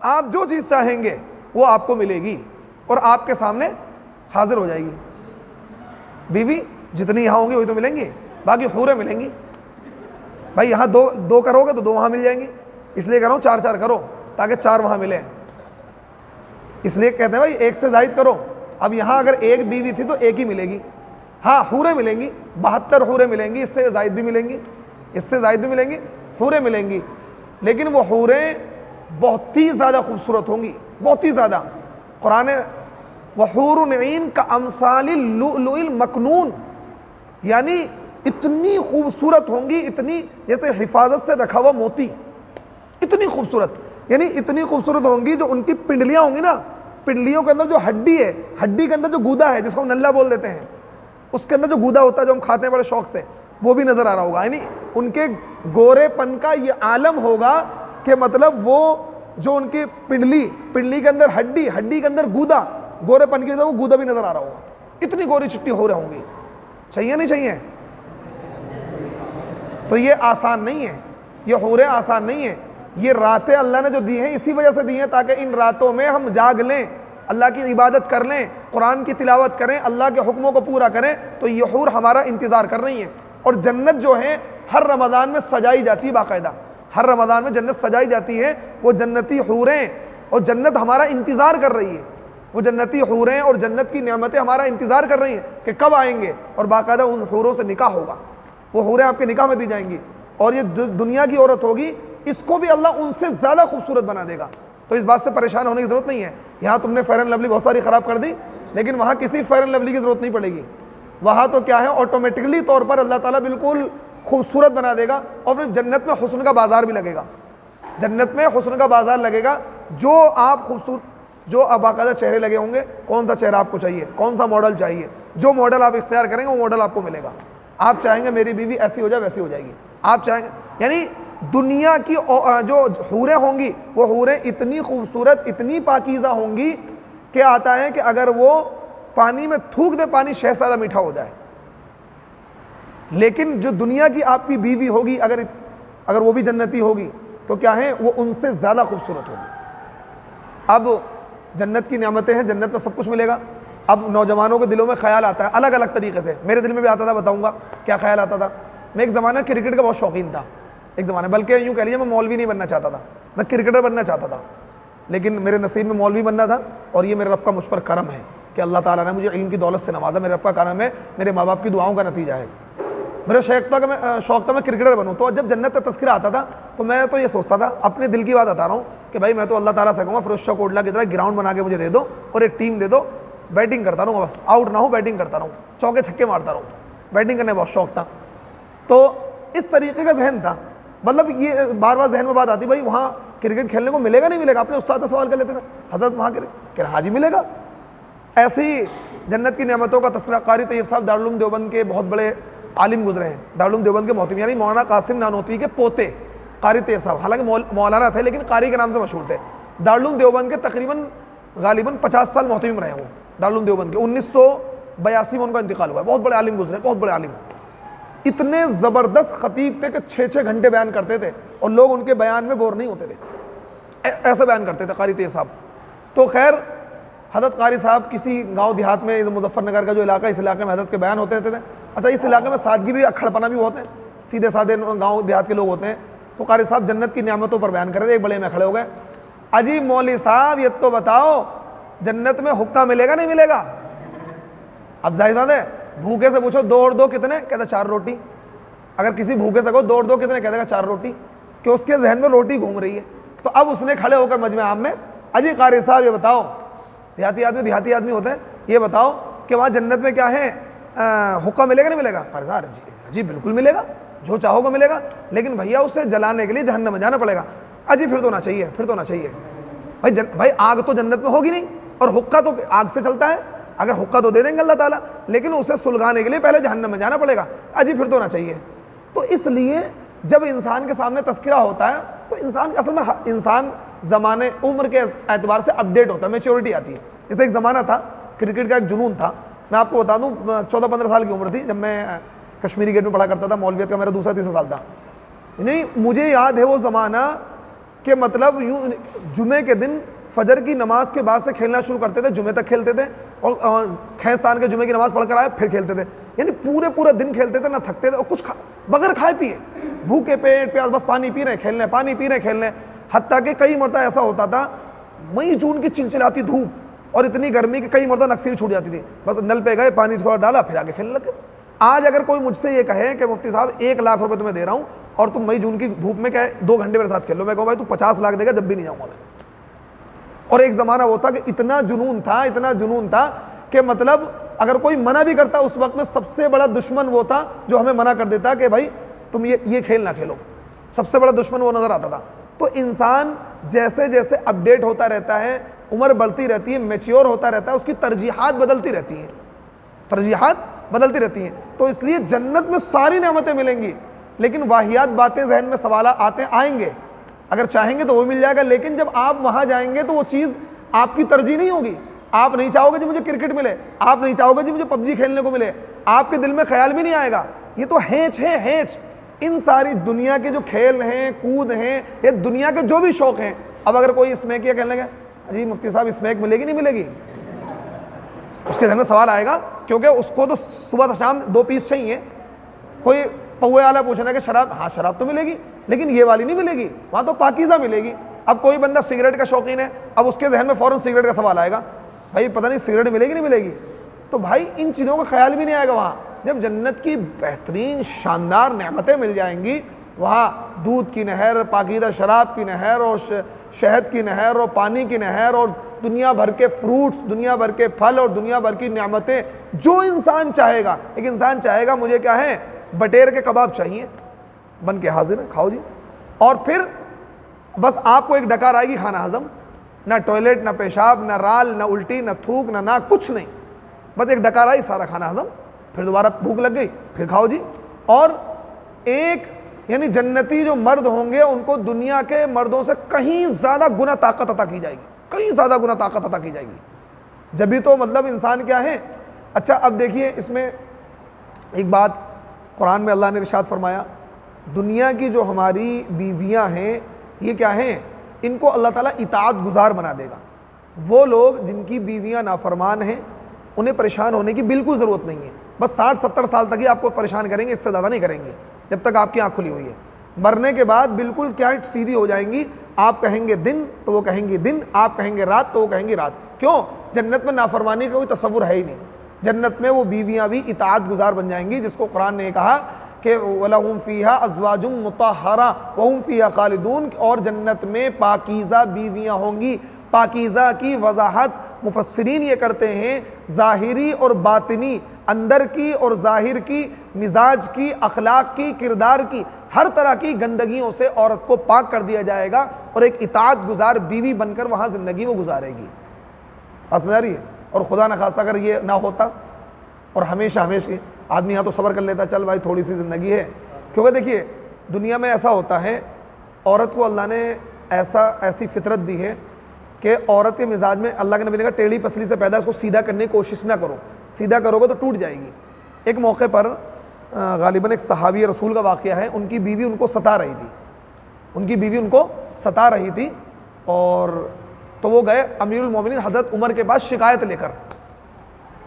آپ جو چیز چاہیں گے وہ آپ کو ملے گی اور آپ کے سامنے حاضر ہو جائے گی۔ بیوی جتنی یہاں ہوں گی وہی تو ملیں گی، باقی حوریں ملیں گی۔ بھائی یہاں دو کرو گے تو دو وہاں مل جائیں گی، اس لیے کہہ رہا ہوں چار چار کرو تاکہ چار وہاں ملیں، اس لیے کہتے ہیں بھائی ایک سے زائد کرو۔ اب یہاں اگر ایک بیوی تھی تو ایک ہی ملے گی، ہاں حوریں ملیں گی، 72 حوریں ملیں گی، اس سے زائد بھی ملیں گی، اس سے زائد بھی ملیں گی، حوریں ملیں گی، لیکن وہ حوریں بہت ہی زیادہ خوبصورت ہوں گی، بہت ہی زیادہ۔ قرآن وحور عین کا امثال اللؤلؤ المکنون، یعنی اتنی خوبصورت ہوں گی، اتنی جیسے حفاظت سے رکھا ہوا موتی، اتنی خوبصورت، یعنی اتنی خوبصورت ہوں گی جو ان کی پنڈلیاں ہوں گی نا، پنڈلیوں کے اندر جو ہڈی ہے، ہڈی کے اندر جو گودا ہے جس کو ہم نلہ بول دیتے ہیں، اس کے اندر جو گودا ہوتا ہے جو ہم کھاتے ہیں بڑے شوق سے، وہ بھی نظر آ رہا ہوگا۔ یعنی ان کے گورے پن کا یہ عالم ہوگا کہ مطلب وہ جو ان کی پنڈلی کے اندر ہڈی کے اندر گودا، گورے پن کے اندر وہ گودا بھی نظر آ رہا ہوگا، اتنی گوری چٹی ہو رہی ہوں گی۔ چاہیے نہیں چاہیے؟ تو یہ آسان نہیں ہے، یہ حوریں آسان نہیں ہیں، یہ راتیں اللہ نے جو دی ہیں اسی وجہ سے دی ہیں تاکہ ان راتوں میں ہم جاگ لیں، اللہ کی عبادت کر لیں، قرآن کی تلاوت کریں، اللہ کے حکموں کو پورا کریں، تو یہ حور ہمارا انتظار کر رہی ہیں۔ اور جنت جو ہے ہر رمضان میں سجائی جاتی ہے، باقاعدہ ہر رمضان میں جنت سجائی جاتی ہے، وہ جنتی حوریں، اور جنت ہمارا انتظار کر رہی ہے، وہ جنتی حوریں اور جنت کی نعمتیں ہمارا انتظار کر رہی ہیں کہ کب آئیں گے، اور باقاعدہ ان حوروں سے نکاح ہوگا، وہ حوریں آپ کے نکاح میں دی جائیں گی، اور یہ دنیا کی عورت ہوگی اس کو بھی اللہ ان سے زیادہ خوبصورت بنا دے گا۔ تو اس بات سے پریشان ہونے کی ضرورت نہیں ہے، یہاں تم نے فیئر اینڈ لولی بہت ساری خراب کر دی، لیکن وہاں کسی فیئر اینڈ لولی کی ضرورت نہیں پڑے گی، وہاں تو کیا ہے آٹومیٹکلی طور پر اللہ تعالیٰ بالکل خوبصورت بنا دے گا، اور پھر جنت میں حسن کا بازار بھی لگے گا، جنت میں حسن کا بازار لگے گا، جو آپ خوبصورت جو باقاعدہ چہرے لگے ہوں گے، کون سا چہرہ آپ کو چاہیے، کون سا ماڈل چاہیے، جو ماڈل آپ اختیار کریں گے وہ ماڈل آپ کو ملے گا۔ آپ چاہیں گے میری بیوی ایسی ہو جائے ویسی ہو جائے گی، آپ چاہیں گے، یعنی دنیا کی جو حوریں ہوں گی وہ حوریں اتنی خوبصورت اتنی پاکیزہ ہوں گی کہ آتا ہے کہ اگر وہ پانی میں تھوک دے پانی شہد سے زیادہ میٹھا ہو جائے، لیکن جو دنیا کی آپ کی بیوی ہوگی اگر وہ بھی جنتی ہوگی تو کیا ہے وہ ان سے زیادہ خوبصورت ہوگی۔ اب جنت کی نعمتیں ہیں، جنت میں سب کچھ ملے گا۔ اب نوجوانوں کے دلوں میں خیال آتا ہے الگ الگ طریقے سے، میرے دل میں بھی آتا تھا، بتاؤں گا کیا خیال آتا تھا۔ میں ایک زمانہ کرکٹ کا بہت شوقین تھا، ایک زمانہ، بلکہ یوں کہہ لیجیے میں مولوی نہیں بننا چاہتا تھا، میں کرکٹر بننا چاہتا تھا، لیکن میرے نصیب میں مولوی بننا تھا، اور یہ میرے رب کا مجھ پر کرم ہے کہ اللہ تعالیٰ نے مجھے علم کی دولت سے نوازا، میرے رب کا کرم ہے، میرے ماں باپ کی دعاؤں کا نتیجہ ہے۔ میرا شوق تھا میں کرکٹر بنوں، تو جب جنت کا تذکرہ آتا تھا تو میں تو یہ سوچتا تھا، اپنے دل کی بات بتا رہا ہوں کہ بھائی میں تو اللہ تعالیٰ سے کہوں گا فیروز شاہ کوٹلا کی طرح گراؤنڈ بنا کے مجھے دے دو اور ایک ٹیم دے دو، بیٹنگ کرتا رہوں بس، آؤٹ نہ ہوں بیٹنگ کرتا رہوں، چوکے چھکے مارتا رہوں، بیٹنگ کرنے بہت شوق تھا۔ تو اس طریقے کا ذہن تھا، مطلب یہ بار بار ذہن میں بات آتی بھائی وہاں کرکٹ کھیلنے کو ملے گا نہیں ملے گا، اپنے استاد سے سوال کر لیتے تھے حضرت وہاں کہ حاجی ملے گا۔ ایسی جنت کی نعمتوں کا تذکرہ قاری طیب صاحب دارالعلوم دیوبند کے بہت بڑے عالم گزرے ہیں، دارالعلوم دیوبند کے محترم یعنی مولانا قاسم نانوتوی کے پوتے قاری طیب صاحب، حالانکہ مولانا تھے لیکن قاری کے نام سے مشہور تھے، دارالعلوم دیوبند کے تقریباً غالباً 50 سال محتمم رہے وہ دارالعلوم دیوبند کے، 1982 میں ان کا انتقال ہوا ہے، بہت بڑے عالم گزرے، بہت بڑے عالم، اتنے زبردست خطیب تھے کہ 6 گھنٹے بیان کرتے تھے اور لوگ ان کے بیان میں بور نہیں ہوتے تھے، ایسا بیان کرتے تھے قاری تیز صاحب۔ تو خیر حضرت قاری صاحب کسی گاؤں دیہات میں، مظفر نگر کا جو علاقہ، اس علاقے میں حضرت کے بیان ہوتے رہتے تھے۔ اچھا اس علاقے میں سادگی بھی، اکھڑپنا بھی بہت ہے، سیدھے سادھے گاؤں دیہات کے لوگ ہوتے ہیں۔ تو قاری صاحب جنت کی نعمتوں پر بیان کر رہے تھے، ایک بڑے میں کھڑے ہو گئے، اجی مولوی صاحب یہ تو بتاؤ جنت میں حقہ ملے گا نہیں ملے گا؟ اب ظاہر بات ہے بھوکے سے پوچھو 2 اور 2 کتنے، کہتا 4 روٹی۔ اگر کسی بھوکے سے کہو 2 اور 2 کتنے، کہتا ہے 4 روٹی، کہ اس کے ذہن میں روٹی گھوم رہی ہے۔ تو اب اس نے کھڑے ہو کر مجمع عام میں، اجی قاری صاحب یہ بتاؤ، دیہاتی آدمی ہوتے ہیں، یہ بتاؤ کہ وہاں جنت میں کیا ہے، حقہ ملے گا نہیں ملے گا؟ قاری صاحب جی بالکل ملے گا، جو چاہو گا ملے گا، لیکن بھیا اسے جلانے کے لیے جہنم میں جانا پڑے گا۔ اجی پھر تو نہ چاہیے، پھر تو نہ چاہیے بھائی آگ تو جنت میں ہوگی نہیں، اور حقہ تو آگ سے چلتا ہے، اگر حقہ تو دے دیں گے اللہ تعالیٰ، لیکن اسے سلگانے کے لیے پہلے جہنم میں جانا پڑے گا۔ اجی پھر تو نہ چاہیے۔ تو اس لیے جب انسان کے سامنے تذکرہ ہوتا ہے تو انسان اصل میں انسان زمانے عمر کے اعتبار سے اپڈیٹ ہوتا ہے، میچورٹی آتی ہے۔ جیسے ایک زمانہ تھا کرکٹ کا، ایک جنون تھا، میں آپ کو بتا دوں 14-15 سال کی عمر تھی جب میں کشمیری گیٹ میں پڑھا کرتا تھا، مولویت کا میرا دوسرا تیسرا سال تھا۔ نہیں مجھے یاد ہے وہ زمانہ کہ مطلب یوں جمعے کے دن فجر کی نماز کے بعد سے کھیلنا شروع کرتے تھے، جمعے تک کھیلتے تھے، اور کھینستان کے جمعے کی نماز پڑھ کر آئے پھر کھیلتے تھے، یعنی پورے دن کھیلتے تھے، نہ تھکتے تھے، اور کچھ بغیر کھائے پیے، بھوکے پیٹ پیاس، بس پانی پی رہے کھیلنے، پانی پی رہے کھیلنے۔ حتیٰ کہ کئی مرتبہ ایسا ہوتا تھا مئی جون کی چلچلاتی دھوپ اور اتنی گرمی کہ کئی مرتبہ نکسیر چھوٹ جاتی تھی، بس نل پہ گئے پانی تھوڑا ڈالا پھر آگے کھیلنے لگے۔ آج اگر کوئی مجھ سے یہ کہے کہ مفتی صاحب 1 لاکھ روپے تمہیں دے رہا ہوں اور تم مئی جون کی دھوپ میں کیا 2 گھنٹے میرے ساتھ کھیلو، میں کہوں بھائی تو 50 لاکھ دے گا جب بھی نہیں جاؤں گا میں۔ اور ایک زمانہ وہ تھا کہ اتنا جنون تھا کہ مطلب اگر کوئی منع بھی کرتا اس وقت میں سب سے بڑا دشمن وہ تھا جو ہمیں منع کر دیتا کہ بھائی تم یہ کھیل نہ کھیلو، سب سے بڑا دشمن وہ نظر آتا تھا۔ تو انسان جیسے جیسے اپڈیٹ ہوتا رہتا ہے، عمر بڑھتی رہتی ہے، میچیور ہوتا رہتا ہے، اس کی ترجیحات بدلتی رہتی ہیں۔ تو اس لیے جنت میں ساری نعمتیں ملیں گی، لیکن واہیات باتیں ذہن میں سوالات آئیں گے، اگر چاہیں گے تو وہ مل جائے گا، لیکن جب آپ وہاں جائیں گے تو وہ چیز آپ کی ترجیح نہیں ہوگی۔ آپ نہیں چاہو گے جی مجھے کرکٹ ملے، آپ نہیں چاہو گے جی مجھے PUBG کھیلنے کو ملے، آپ کے دل میں خیال بھی نہیں آئے گا۔ یہ تو ہینچ ہے، ہینچ۔ ان ساری دنیا کے جو کھیل ہیں، کود ہیں، یہ دنیا کے جو بھی شوق ہیں، اب اگر کوئی اسمیک یا کہنے لگے جی مفتی صاحب اسمیک ملے گی نہیں ملے گی، اس کے ذہن میں سوال آئے گا، کیونکہ اس کو تو صبح سے شام 2 پیس چاہیے۔ کوئی پوے والا پوچھنا کہ شراب، ہاں شراب تو ملے گی لیکن یہ والی نہیں ملے گی، وہاں تو پاکیزہ ملے گی۔ اب کوئی بندہ سگریٹ کا شوقین ہے، اب اس کے ذہن میں فوراً سگریٹ کا سوال آئے گا، بھائی پتہ نہیں سگریٹ ملے گی نہیں ملے گی، تو بھائی ان چیزوں کا خیال بھی نہیں آئے گا وہاں۔ جب جنت کی بہترین شاندار نعمتیں مل جائیں گی، وہاں دودھ کی نہر، پاکیزہ شراب کی نہر، اور شہد کی نہر، اور پانی کی نہر، اور دنیا بھر کے فروٹس، دنیا بھر کے پھل، اور دنیا بھر کی نعمتیں، جو انسان چاہے گا۔ ایک انسان چاہے گا مجھے کیا ہے بٹیر کے کباب چاہیے، بن کے حاضر ہے، کھاؤ جی، اور پھر بس آپ کو ایک ڈکار آئے گی کھانا ہضم، نہ ٹوائلٹ، نہ پیشاب، نہ رال، نہ الٹی، نہ تھوک، نہ کچھ نہیں، بس ایک ڈکار آئی سارا کھانا ہضم، پھر دوبارہ بھوک لگ گئی پھر کھاؤ جی۔ اور ایک یعنی جنتی جو مرد ہوں گے ان کو دنیا کے مردوں سے کہیں زیادہ گنا طاقت عطا کی جائے گی، کہیں زیادہ گنا طاقت عطا کی جائے گی، جبھی تو مطلب انسان کیا ہے۔ اچھا اب دیکھیے اس میں ایک بات قرآن میں اللہ نے ارشاد فرمایا، دنیا کی جو ہماری بیویاں ہیں یہ کیا ہیں، ان کو اللہ تعالیٰ اطاعت گزار بنا دے گا۔ وہ لوگ جن کی بیویاں نافرمان ہیں انہیں پریشان ہونے کی بالکل ضرورت نہیں ہے، بس 60-70 سال تک ہی آپ کو پریشان کریں گے، اس سے زیادہ نہیں کریں گے جب تک آپ کی آنکھ کھلی ہوئی ہے۔ مرنے کے بعد بالکل کیا سیدھی ہو جائیں گی، آپ کہیں گے دن تو وہ کہیں گی دن، آپ کہیں گے رات تو وہ کہیں گی رات۔ کیوں؟ جنت میں نافرمانی کا کوئی تصور ہے ہی نہیں، جنت میں وہ بیویاں بھی اطاعت گزار بن جائیں گی، جس کو قرآن نے کہا کہ وَلَهُمْ فِيهَا أَزْوَاجٌ مُطَهَّرَةٌ وَهُمْ فِيهَا خَالِدُونَ، اور جنت میں پاکیزہ بیویاں ہوں گی۔ پاکیزہ کی وضاحت مفسرین یہ کرتے ہیں ظاہری اور باطنی، اندر کی اور ظاہر کی، مزاج کی، اخلاق کی، کردار کی، ہر طرح کی گندگیوں سے عورت کو پاک کر دیا جائے گا، اور ایک اطاعت گزار بیوی بن کر وہاں زندگی وہ گزارے گی۔ سمجھ آ رہی ہے؟ اور خدا نخواستہ اگر یہ نہ ہوتا اور ہمیشہ آدمی یہاں تو صبر کر لیتا، چل بھائی تھوڑی سی زندگی ہے، کیونکہ دیکھیے دنیا میں ایسا ہوتا ہے عورت کو اللہ نے ایسی فطرت دی ہے کہ عورت کے مزاج میں اللہ کے نبی نے کہا ٹیڑھی پسلی سے پیدا، اس کو سیدھا کرنے کی کوشش نہ کرو، سیدھا کرو گے تو ٹوٹ جائے گی۔ ایک موقع پر غالباً ایک صحابی رسول کا واقعہ ہے، ان کی بیوی ان کو ستا رہی تھی، ان کی بیوی ان کو ستا رہی تھی، اور تو وہ گئے امیر المومنین حضرت عمر کے پاس شکایت لے کر.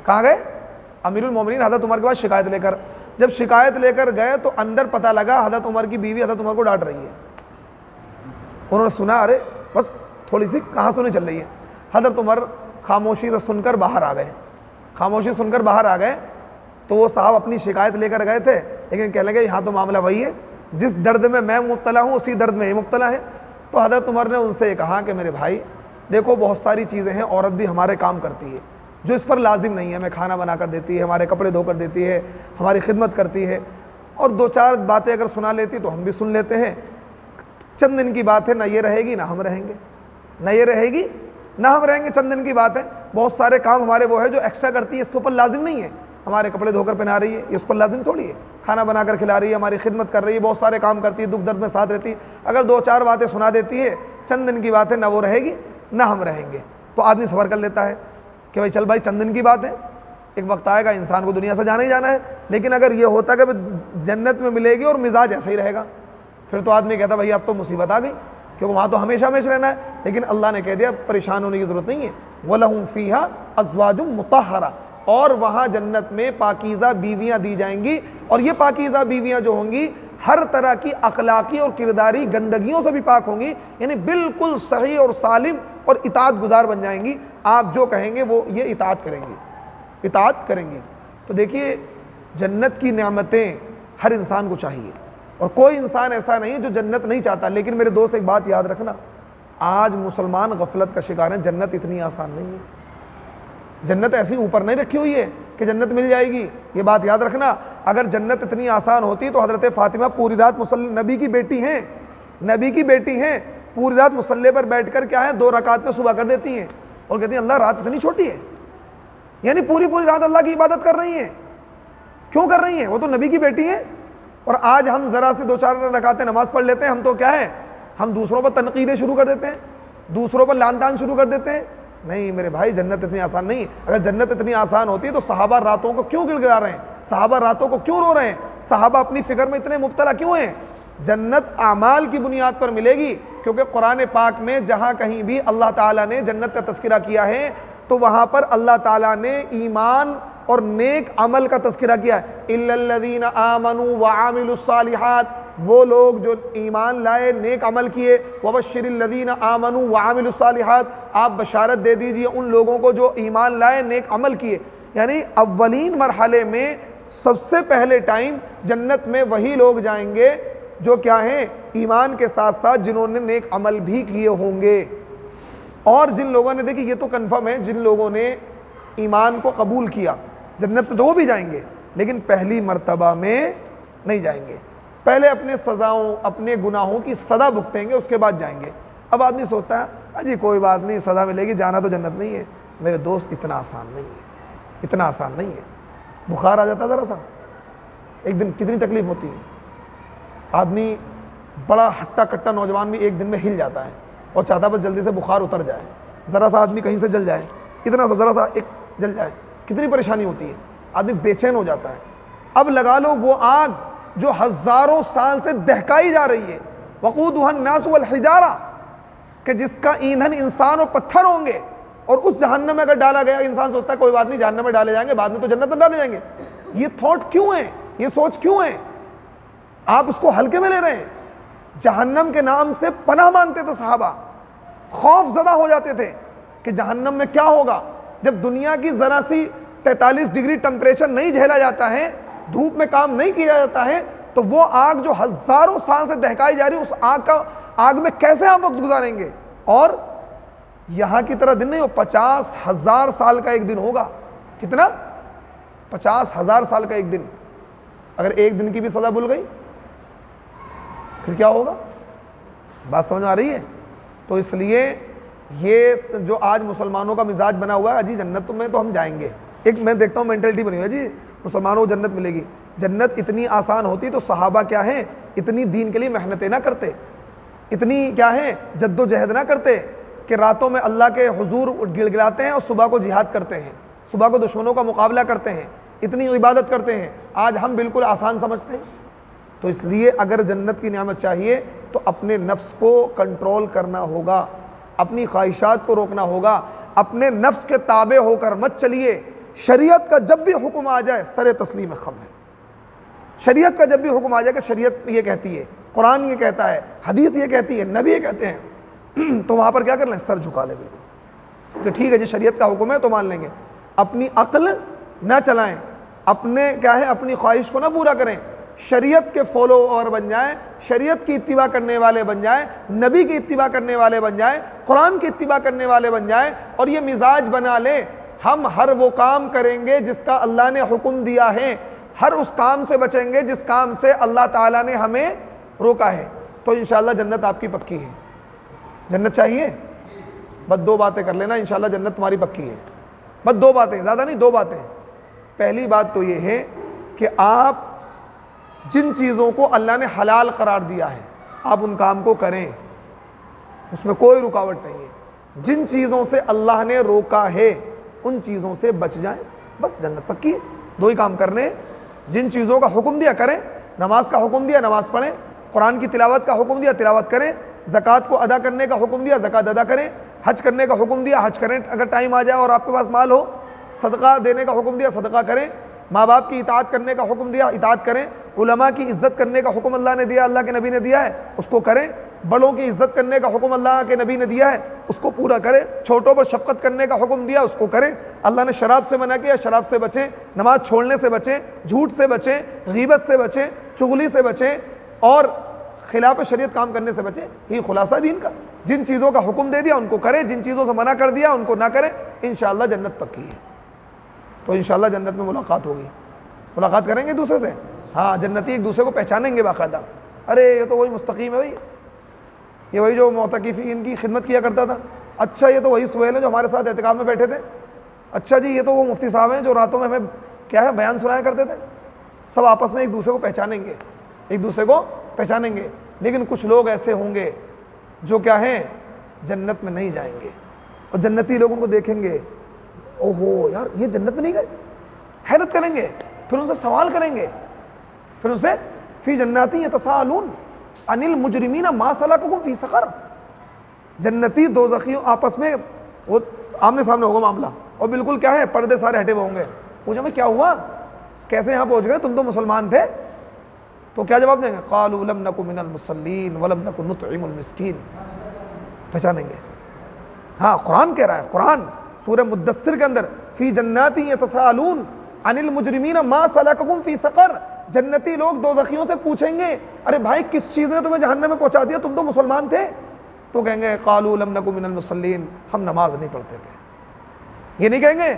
کہاں گئے؟ امیر المومنین حضرت عمر کے پاس شکایت لے کر. جب شکایت لے کر گئے تو اندر پتہ لگا حضرت عمر کی بیوی حضرت عمر کو ڈانٹ رہی ہے. انہوں نے سنا ارے بس تھوڑی سی کہاں سنی چل رہی ہے. حضرت عمر خاموشی سے سن کر باہر آ گئے. خاموشی سن کر باہر آ گئے تو وہ صاحب اپنی شکایت لے کر گئے تھے، لیکن کہنے لگے یہاں تو معاملہ وہی ہے، جس درد میں میں مبتلا ہوں اسی درد میں یہ مبتلا ہے. تو حضرت عمر نے ان سے کہا کہ میرے بھائی دیکھو بہت ساری چیزیں ہیں، عورت بھی ہمارے کام کرتی ہے جو اس پر لازم نہیں ہے. ہمیں کھانا بنا کر دیتی ہے، ہمارے کپڑے دھو کر دیتی ہے، ہماری خدمت کرتی ہے، اور دو چار باتیں اگر سنا لیتی تو ہم بھی سن لیتے ہیں. چند دن کی بات ہے، نہ یہ رہے گی نہ ہم رہیں گے، نہ یہ رہے گی نہ ہم رہیں گے. چند دن کی بات ہے، بہت سارے کام ہمارے وہ ہے جو ایکسٹرا کرتی ہے، اس کے اوپر لازم نہیں ہے. ہمارے کپڑے دھو کر پہنا رہی ہے، یہ اس پر لازم تھوڑی ہے. کھانا بنا کر کھلا رہی ہے، ہماری خدمت کر رہی ہے، بہت سارے کام کرتی ہے، دکھ درد میں ساتھ رہتی ہے. اگر دو چار باتیں سنا دیتی ہے، چند دن کی بات ہے، نہ وہ رہے گی نہ ہم رہیں گے. تو آدمی صبر کر لیتا ہے کہ بھائی چل بھائی چند دن کی بات ہے، ایک وقت آئے گا انسان کو دنیا سے جانا ہی جانا ہے. لیکن اگر یہ ہوتا کہ جنت میں ملے گی اور مزاج ایسا ہی رہے گا، پھر تو آدمی کہتا بھائی اب تو مصیبت آ گئی، کیونکہ وہاں تو ہمیشہ ہمیشہ رہنا ہے. لیکن اللہ نے کہہ دیا پریشان ہونے کی ضرورت نہیں ہے. وَلَهُمْ فِيهَا أَزْوَاجٌ مُطَهَّرَةٌ، اور وہاں جنت میں پاکیزہ بیویاں دی جائیں گی، اور یہ پاکیزہ بیویاں جو ہوں گی ہر طرح کی اخلاقی اور کرداری گندگیوں سے بھی پاک ہوں گی، یعنی بالکل صحیح اور سالم اور اطاعت گزار بن جائیں گی. آپ جو کہیں گے وہ یہ اطاعت کریں گی، اطاعت کریں گی. تو دیکھیے جنت کی نعمتیں ہر انسان کو چاہیے، اور کوئی انسان ایسا نہیں جو جنت نہیں چاہتا. لیکن میرے دوست ایک بات یاد رکھنا، آج مسلمان غفلت کا شکار ہیں. جنت اتنی آسان نہیں ہے، جنت ایسی اوپر نہیں رکھی ہوئی ہے کہ جنت مل جائے گی. یہ بات یاد رکھنا، اگر جنت اتنی آسان ہوتی تو حضرت فاطمہ پوری رات نبی کی بیٹی ہیں، نبی کی بیٹی ہیں، پوری رات مصلی پر بیٹھ کر کیا ہے 2 رکعت میں صبح کر دیتی ہیں، اور کہتی ہیں اللہ رات اتنی چھوٹی ہے، یعنی پوری رات اللہ کی عبادت کر رہی ہیں. کیوں کر رہی ہیں؟ وہ تو نبی کی بیٹی ہیں. اور آج ہم ذرا سے 2-4 رکعتیں نماز پڑھ لیتے ہیں، ہم تو کیا ہے، ہم دوسروں پر تنقیدیں شروع کر دیتے ہیں، دوسروں پر لان تان شروع کر دیتے ہیں. نہیں میرے بھائی، جنت اتنی آسان نہیں ہے. اگر جنت اتنی آسان ہوتی تو صحابہ راتوں کو کیوں گڑ گڑا رہے ہیں؟ صحابہ راتوں کو کیوں رو رہے ہیں؟ صحابہ اپنی فکر میں اتنے مبتلا کیوں ہیں؟ جنت اعمال کی بنیاد پر ملے گی، کیونکہ قرآن پاک میں جہاں کہیں بھی اللہ تعالیٰ نے جنت کا تذکرہ کیا ہے تو وہاں پر اللہ تعالیٰ نے ایمان اور نیک عمل کا تذکرہ کیا ہے. اِلَّا الَّذِينَ آمَنُوا وَعَمِلُوا الصَّالِحَاتِ، وہ لوگ جو ایمان لائے نیک عمل کیے. وَبَشِّرِ الَّذِينَ آمَنُوا وَعَمِلُوا الصَّالِحَاتِ، آپ بشارت دے دیجئے ان لوگوں کو جو ایمان لائے نیک عمل کیے. یعنی اولین مرحلے میں سب سے پہلے ٹائم جنت میں وہی لوگ جائیں گے جو کیا ہیں، ایمان کے ساتھ ساتھ جنہوں نے نیک عمل بھی کیے ہوں گے. اور جن لوگوں نے، دیکھیں یہ تو کنفرم ہے، جن لوگوں نے ایمان کو قبول کیا جنت تو وہ بھی جائیں گے، لیکن پہلی مرتبہ میں نہیں جائیں گے. پہلے اپنے سزاؤں اپنے گناہوں کی سزا بھگتیں گے، اس کے بعد جائیں گے. اب آدمی سوچتا ہے اجی کوئی بات نہیں، سزا ملے گی، جانا تو جنت میں ہی ہے. میرے دوست اتنا آسان نہیں ہے، اتنا آسان نہیں ہے. بخار آ جاتا ذرا سا، ایک دن کتنی تکلیف ہوتی ہے. آدمی بڑا ہٹا کٹا نوجوان بھی ایک دن میں ہل جاتا ہے اور چاہتا بس جلدی سے بخار اتر جائے. ذرا سا آدمی کہیں سے جل جائے، اتنا سا ذرا سا ایک جل جائے، کتنی پریشانی ہوتی ہے، آدمی بے چین ہو جاتا ہے. اب لگا لو وہ آگ جو ہزاروں سال سے دہکائی جا رہی ہے، وقودها الناس والحجارہ، کہ جس کا ایندھن انسان اور پتھر ہوں گے، اور اس جہنم میں اگر ڈالا گیا، انسان سوچتا ہے کوئی بات نہیں جہنم میں ڈالے جائیں گے، بعد میں تو جنت میں ڈالے جائیں گے. یہ تھاٹ کیوں ہے، یہ سوچ کیوں ہے؟ آپ اس کو ہلکے میں لے رہے ہیں. جہنم کے نام سے پناہ مانگتے تھے صحابہ، خوف زدہ ہو جاتے تھے کہ جہنم میں کیا ہوگا. جب دنیا کی ذرا سی 43 ڈگری ٹمپریچر نہیں جھیلا جاتا ہے، دھوپ میں کام نہیں کیا جاتا ہے، تو وہ آگ جو ہزاروں سال سے دہکائی جا رہی ہے، اس آگ میں کیسے آپ وقت گزاریں گے؟ اور یہاں کی طرح دن نہیں ہو، 50,000 سال کا ایک دن ہوگا. کتنا؟ 50,000 سال کا ایک دن. اگر ایک دن کی بھی سزا بھول گئی پھر کیا ہوگا؟ بات سمجھ آ رہی ہے؟ تو اس لیے یہ جو آج مسلمانوں کا مزاج بنا ہوا ہے، جی جنت میں تو ہم جائیں گے، ایک میں دیکھتا ہوں مینٹلٹی بنی ہوئی ہے جی مسلمانوں کو جنت ملے گی. جنت اتنی آسان ہوتی تو صحابہ کیا ہیں، اتنی دین کے لیے محنتیں نہ کرتے، اتنی کیا ہیں جد و جہد نہ کرتے کہ راتوں میں اللہ کے حضور گڑ گڑاتے ہیں اور صبح کو جہاد کرتے ہیں، صبح کو دشمنوں کا مقابلہ کرتے ہیں، اتنی عبادت کرتے ہیں. آج ہم بالکل آسان سمجھتے ہیں. تو اس لیے اگر جنت کی نعمت چاہیے تو اپنے نفس کو کنٹرول کرنا ہوگا، اپنی خواہشات کو روکنا ہوگا، اپنے نفس کے تابع ہو کر مت چلیے۔ شریعت کا جب بھی حکم آ جائے سر تسلیم خم ہے۔ شریعت کا جب بھی حکم آ جائے کہ شریعت یہ کہتی ہے، قرآن یہ کہتا ہے، حدیث یہ کہتی ہے، نبی یہ کہتے ہیں، تو وہاں پر کیا کر لیں؟ سر جھکا لیں بالکل کہ ٹھیک ہے جی شریعت کا حکم ہے تو مان لیں گے۔ اپنی عقل نہ چلائیں، اپنے کیا ہے اپنی خواہش کو نہ پورا کریں، شریعت کے فالوور بن جائیں، شریعت کی اتباع کرنے والے بن جائیں، نبی کی اتباع کرنے والے بن جائیں، قرآن کی اتباع کرنے والے بن جائیں، اور یہ مزاج بنا لیں ہم ہر وہ کام کریں گے جس کا اللہ نے حکم دیا ہے، ہر اس کام سے بچیں گے جس کام سے اللہ تعالیٰ نے ہمیں روکا ہے، تو انشاءاللہ جنت آپ کی پکی ہے۔ جنت چاہیے؟ بس دو باتیں کر لینا، انشاءاللہ جنت تمہاری پکی ہے۔ بس دو باتیں، زیادہ نہیں، دو باتیں۔ پہلی بات تو یہ ہے کہ آپ جن چیزوں کو اللہ نے حلال قرار دیا ہے آپ ان کام کو کریں، اس میں کوئی رکاوٹ نہیں ہے۔ جن چیزوں سے اللہ نے روکا ہے ان چیزوں سے بچ جائیں، بس جنت پکی ہے۔ دو ہی کام کرنے ہیں، جن چیزوں کا حکم دیا کریں، نماز کا حکم دیا نماز پڑھیں، قرآن کی تلاوت کا حکم دیا تلاوت کریں، زکوٰۃ کو ادا کرنے کا حکم دیا زکوٰۃ ادا کریں، حج کرنے کا حکم دیا حج کریں اگر ٹائم آ جائے اور آپ کے پاس مال ہو، صدقہ دینے کا حکم دیا صدقہ کریں، ماں باپ کی اطاعت کرنے کا حکم دیا اطاعت کریں، علماء کی عزت کرنے کا حکم اللہ نے دیا، اللہ کے نبی نے دیا ہے اس کو کریں، بڑوں کی عزت کرنے کا حکم اللہ کے نبی نے دیا ہے اس کو پورا کریں، چھوٹوں پر شفقت کرنے کا حکم دیا اس کو کریں، اللہ نے شراب سے منع کیا شراب سے بچیں، نماز چھوڑنے سے بچیں، جھوٹ سے بچیں، غیبت سے بچیں، چغلی سے بچیں، اور خلاف شریعت کام کرنے سے بچیں۔ یہ خلاصہ دین کا، جن چیزوں کا حکم دے دیا ان کو کریں، جن چیزوں سے منع کر دیا ان کو نہ کریں، انشاءاللہ جنت پکی ہے۔ تو انشاءاللہ جنت میں ملاقات ہوگی، ملاقات کریں گے دوسرے سے، ہاں جنتی ایک دوسرے کو پہچانیں گے باقاعدہ، ارے یہ تو وہی مستقیم ہے بھائی، یہ وہی جو معتکفین کی خدمت کیا کرتا تھا، اچھا یہ تو وہی سہیل ہے جو ہمارے ساتھ اعتکاف میں بیٹھے تھے، اچھا جی یہ تو وہ مفتی صاحب ہیں جو راتوں میں ہمیں کیا ہے بیان سنایا کرتے تھے۔ سب آپس میں ایک دوسرے کو پہچانیں گے، ایک دوسرے کو پہچانیں گے، لیکن کچھ لوگ ایسے ہوں گے جو کیا ہیں جنت میں نہیں جائیں گے، اور جنتی لوگ ان کو دیکھیں گے، اوہو یار یہ جنت میں نہیں گئے، حیرت کریں گے، پھر ان سے سوال کریں گے، پھر ان سے فی جناتی یتساءلون عن المجرمین ما سلککم فی سقر، جنتی دوزخیوں آپس میں وہ آمنے سامنے ہوگا معاملہ، اور بالکل کیا ہے پردے سارے ہٹے ہوئے ہوں گے، پوچھیں میں کیا ہوا کیسے یہاں پہنچ گئے، تم تو مسلمان تھے، تو کیا جواب دیں گے؟ قالوا لم نک من المصلین ولم نک نطعم المسکین، پہچانیں گے۔ ہاں قرآن کہہ رہا ہے، قرآن سورہ مدثر کے اندر فی جنات یتساءلون عن المجرمین ما سلککم فی سقر، جنتی لوگ دوزخیوں سے پوچھیں گے ارے بھائی کس چیز نے تمہیں جہنم میں پہنچا دیا، تم تو مسلمان تھے، تو کہیں گے قالوا لم نک من المصلین، ہم نماز نہیں پڑھتے تھے۔ یہ نہیں کہیں گے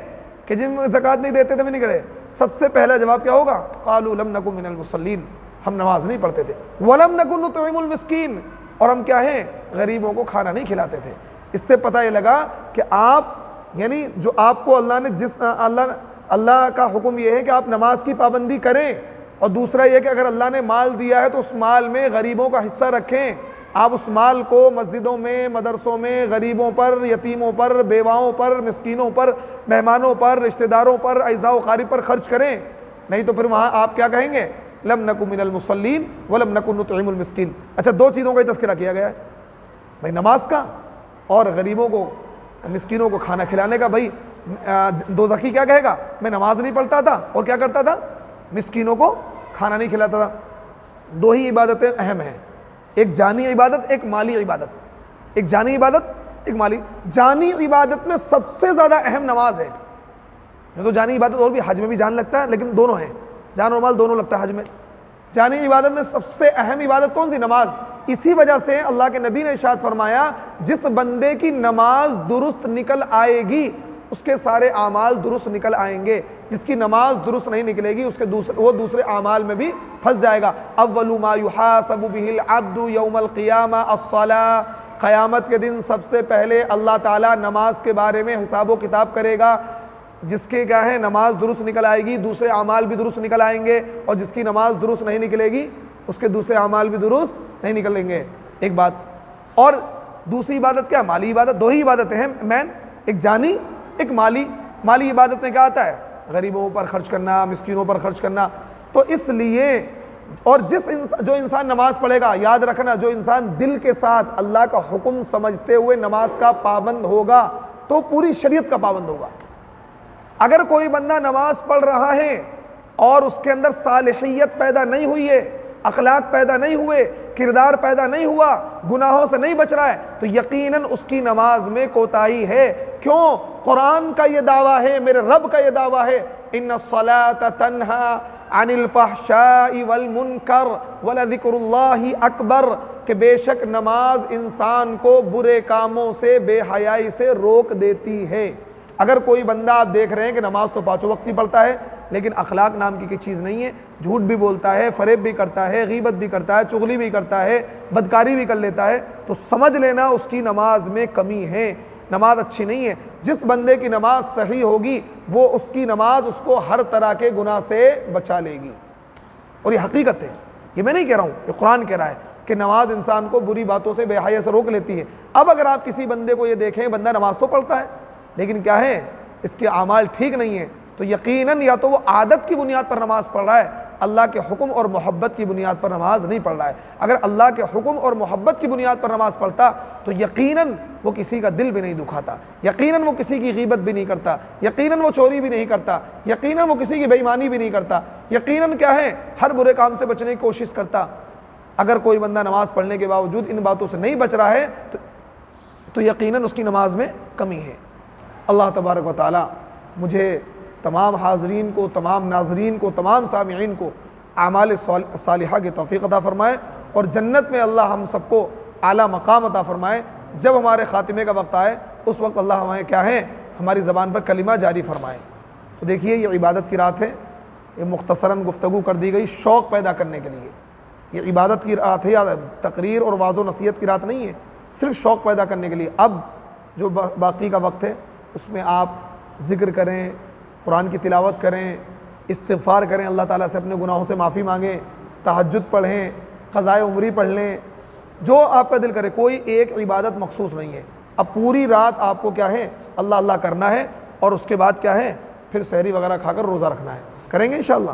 کہ جن زکوٰۃ نہیں دیتے تھے میں نہیں کرے، سب سے پہلا جواب کیا ہوگا؟ قالوا لم نک من المصلین، ہم نماز نہیں پڑھتے تھے، ولم نک نطعم المسکین، اور ہم کیا ہیں غریبوں کو کھانا نہیں کھلاتے تھے۔ اس سے پتہ یہ لگا کہ آپ یعنی جو آپ کو اللہ نے اللہ کا حکم یہ ہے کہ آپ نماز کی پابندی کریں، اور دوسرا یہ کہ اگر اللہ نے مال دیا ہے تو اس مال میں غریبوں کا حصہ رکھیں، آپ اس مال کو مسجدوں میں مدرسوں میں غریبوں پر یتیموں پر بیواؤں پر مسکینوں پر مہمانوں پر رشتہ داروں پر اعزاء و اقارب پر خرچ کریں، نہیں تو پھر وہاں آپ کیا کہیں گے؟ لم نک من المصلین ولم نک نطعم المسکین۔ اچھا دو چیزوں کا تذکرہ کیا گیا ہے بھائی، نماز کا اور غریبوں کو مسکینوں کو کھانا کھلانے کا۔ بھائی دوزخی کیا کہے گا؟ میں نماز نہیں پڑھتا تھا اور کیا کرتا تھا؟ مسکینوں کو کھانا نہیں کھلاتا تھا۔ دو ہی عبادتیں اہم ہیں، ایک جانی عبادت ایک مالی عبادت، ایک جانی عبادت ایک مالی۔ جانی عبادت میں سب سے زیادہ اہم نماز ہے، تو جانی عبادت اور بھی حج میں بھی جان لگتا ہے لیکن دونوں ہیں، جان اور مال دونوں لگتا ہے حج میں۔ جانی عبادت میں سب سے اہم عبادت کون سی؟ نماز۔ اسی وجہ سے اللہ کے نبی نے ارشاد فرمایا جس بندے کی نماز درست نکل آئے گی اس کے سارے اعمال درست نکل آئیں گے، جس کی نماز درست نہیں نکلے گی وہ دوسرے اعمال میں بھی پھنس جائے گا۔ اول ما یحاسب به العبد یوم القیامہ الصلاۃ، قیامت کے دن سب سے پہلے اللہ تعالیٰ نماز کے بارے میں حساب و کتاب کرے گا۔ جس کے کیا ہے نماز درست نکل آئے گی دوسرے اعمال بھی درست نکل آئیں گے، اور جس کی نماز درست نہیں نکلے گی اس کے دوسرے اعمال بھی درست نہیں نکلیں گے۔ ایک بات اور دوسری عبادت کیا؟ مالی عبادت۔ دو ہی عبادتیں ہیں مین، ایک جانی ایک مالی۔ مالی عبادت میں کیا آتا ہے؟ غریبوں پر خرچ کرنا، مسکینوں پر خرچ کرنا۔ تو اس لیے اور جو انسان نماز پڑھے گا، یاد رکھنا، جو انسان دل کے ساتھ اللہ کا حکم سمجھتے ہوئے نماز کا پابند ہوگا تو پوری شریعت کا پابند ہوگا۔ اگر کوئی بندہ نماز پڑھ رہا ہے اور اس کے اندر صالحیت پیدا نہیں ہوئی ہے، اخلاق پیدا نہیں ہوئے، کردار پیدا نہیں ہوا، گناہوں سے نہیں بچ رہا ہے، تو یقیناً اس کی نماز میں کوتاہی ہے۔ کیوں؟ قرآن کا یہ دعویٰ ہے، میرے رب کا یہ دعویٰ ہے، ان الصلاۃ تنہی عن الفحشاء والمنکر ولذکر اللہ اکبر، کہ بے شک نماز انسان کو برے کاموں سے، بے حیائی سے روک دیتی ہے۔ اگر کوئی بندہ آپ دیکھ رہے ہیں کہ نماز تو پانچوں وقت ہی پڑھتا ہے لیکن اخلاق نام کی کوئی چیز نہیں ہے، جھوٹ بھی بولتا ہے، فریب بھی کرتا ہے، غیبت بھی کرتا ہے، چغلی بھی کرتا ہے، بدکاری بھی کر لیتا ہے، تو سمجھ لینا اس کی نماز میں کمی ہے، نماز اچھی نہیں ہے۔ جس بندے کی نماز صحیح ہوگی وہ اس کی نماز اس کو ہر طرح کے گناہ سے بچا لے گی، اور یہ حقیقت ہے، یہ میں نہیں کہہ رہا ہوں، یہ قرآن کہہ رہا ہے کہ نماز انسان کو بری باتوں سے، بے حیائی سے روک لیتی ہے۔ اب اگر آپ کسی بندے کو یہ دیکھیں، بندہ نماز تو پڑھتا ہے لیکن کیا ہے، اس کے اعمال ٹھیک نہیں ہیں، تو یقیناً یا تو وہ عادت کی بنیاد پر نماز پڑھ رہا ہے، اللہ کے حکم اور محبت کی بنیاد پر نماز نہیں پڑھ رہا ہے۔ اگر اللہ کے حکم اور محبت کی بنیاد پر نماز پڑھتا تو یقیناً وہ کسی کا دل بھی نہیں دکھاتا، یقیناً وہ کسی کی غیبت بھی نہیں کرتا، یقیناً وہ چوری بھی نہیں کرتا، یقیناً وہ کسی کی بے ایمانی بھی نہیں کرتا، یقیناً کیا ہے، ہر برے کام سے بچنے کی کوشش کرتا۔ اگر کوئی بندہ نماز پڑھنے کے باوجود ان باتوں سے نہیں بچ رہا ہے تو یقیناً اس کی نماز میں کمی ہے۔ اللہ تبارک و تعالی مجھے، تمام حاضرین کو، تمام ناظرین کو، تمام سامعین کو اعمال صالحہ کی توفیق عطا فرمائے، اور جنت میں اللہ ہم سب کو اعلیٰ مقام عطا فرمائے۔ جب ہمارے خاتمے کا وقت آئے اس وقت اللہ ہمیں کیا ہے، ہماری زبان پر کلمہ جاری فرمائے۔ تو دیکھیے یہ عبادت کی رات ہے، یہ مختصراً گفتگو کر دی گئی شوق پیدا کرنے کے لیے۔ یہ عبادت کی رات ہے، یا تقریر اور وعظ و نصیحت کی رات نہیں ہے، صرف شوق پیدا کرنے کے لیے۔ اب جو باقی کا وقت ہے اس میں آپ ذکر کریں، قرآن کی تلاوت کریں، استغفار کریں، اللہ تعالیٰ سے اپنے گناہوں سے معافی مانگیں، تہجد پڑھیں، قضائے عمری پڑھ لیں، جو آپ کا دل کرے۔ کوئی ایک عبادت مخصوص نہیں ہے، اب پوری رات آپ کو کیا ہے، اللہ اللہ کرنا ہے، اور اس کے بعد کیا ہے، پھر سحری وغیرہ کھا کر روزہ رکھنا ہے۔ کریں گے انشاءاللہ؟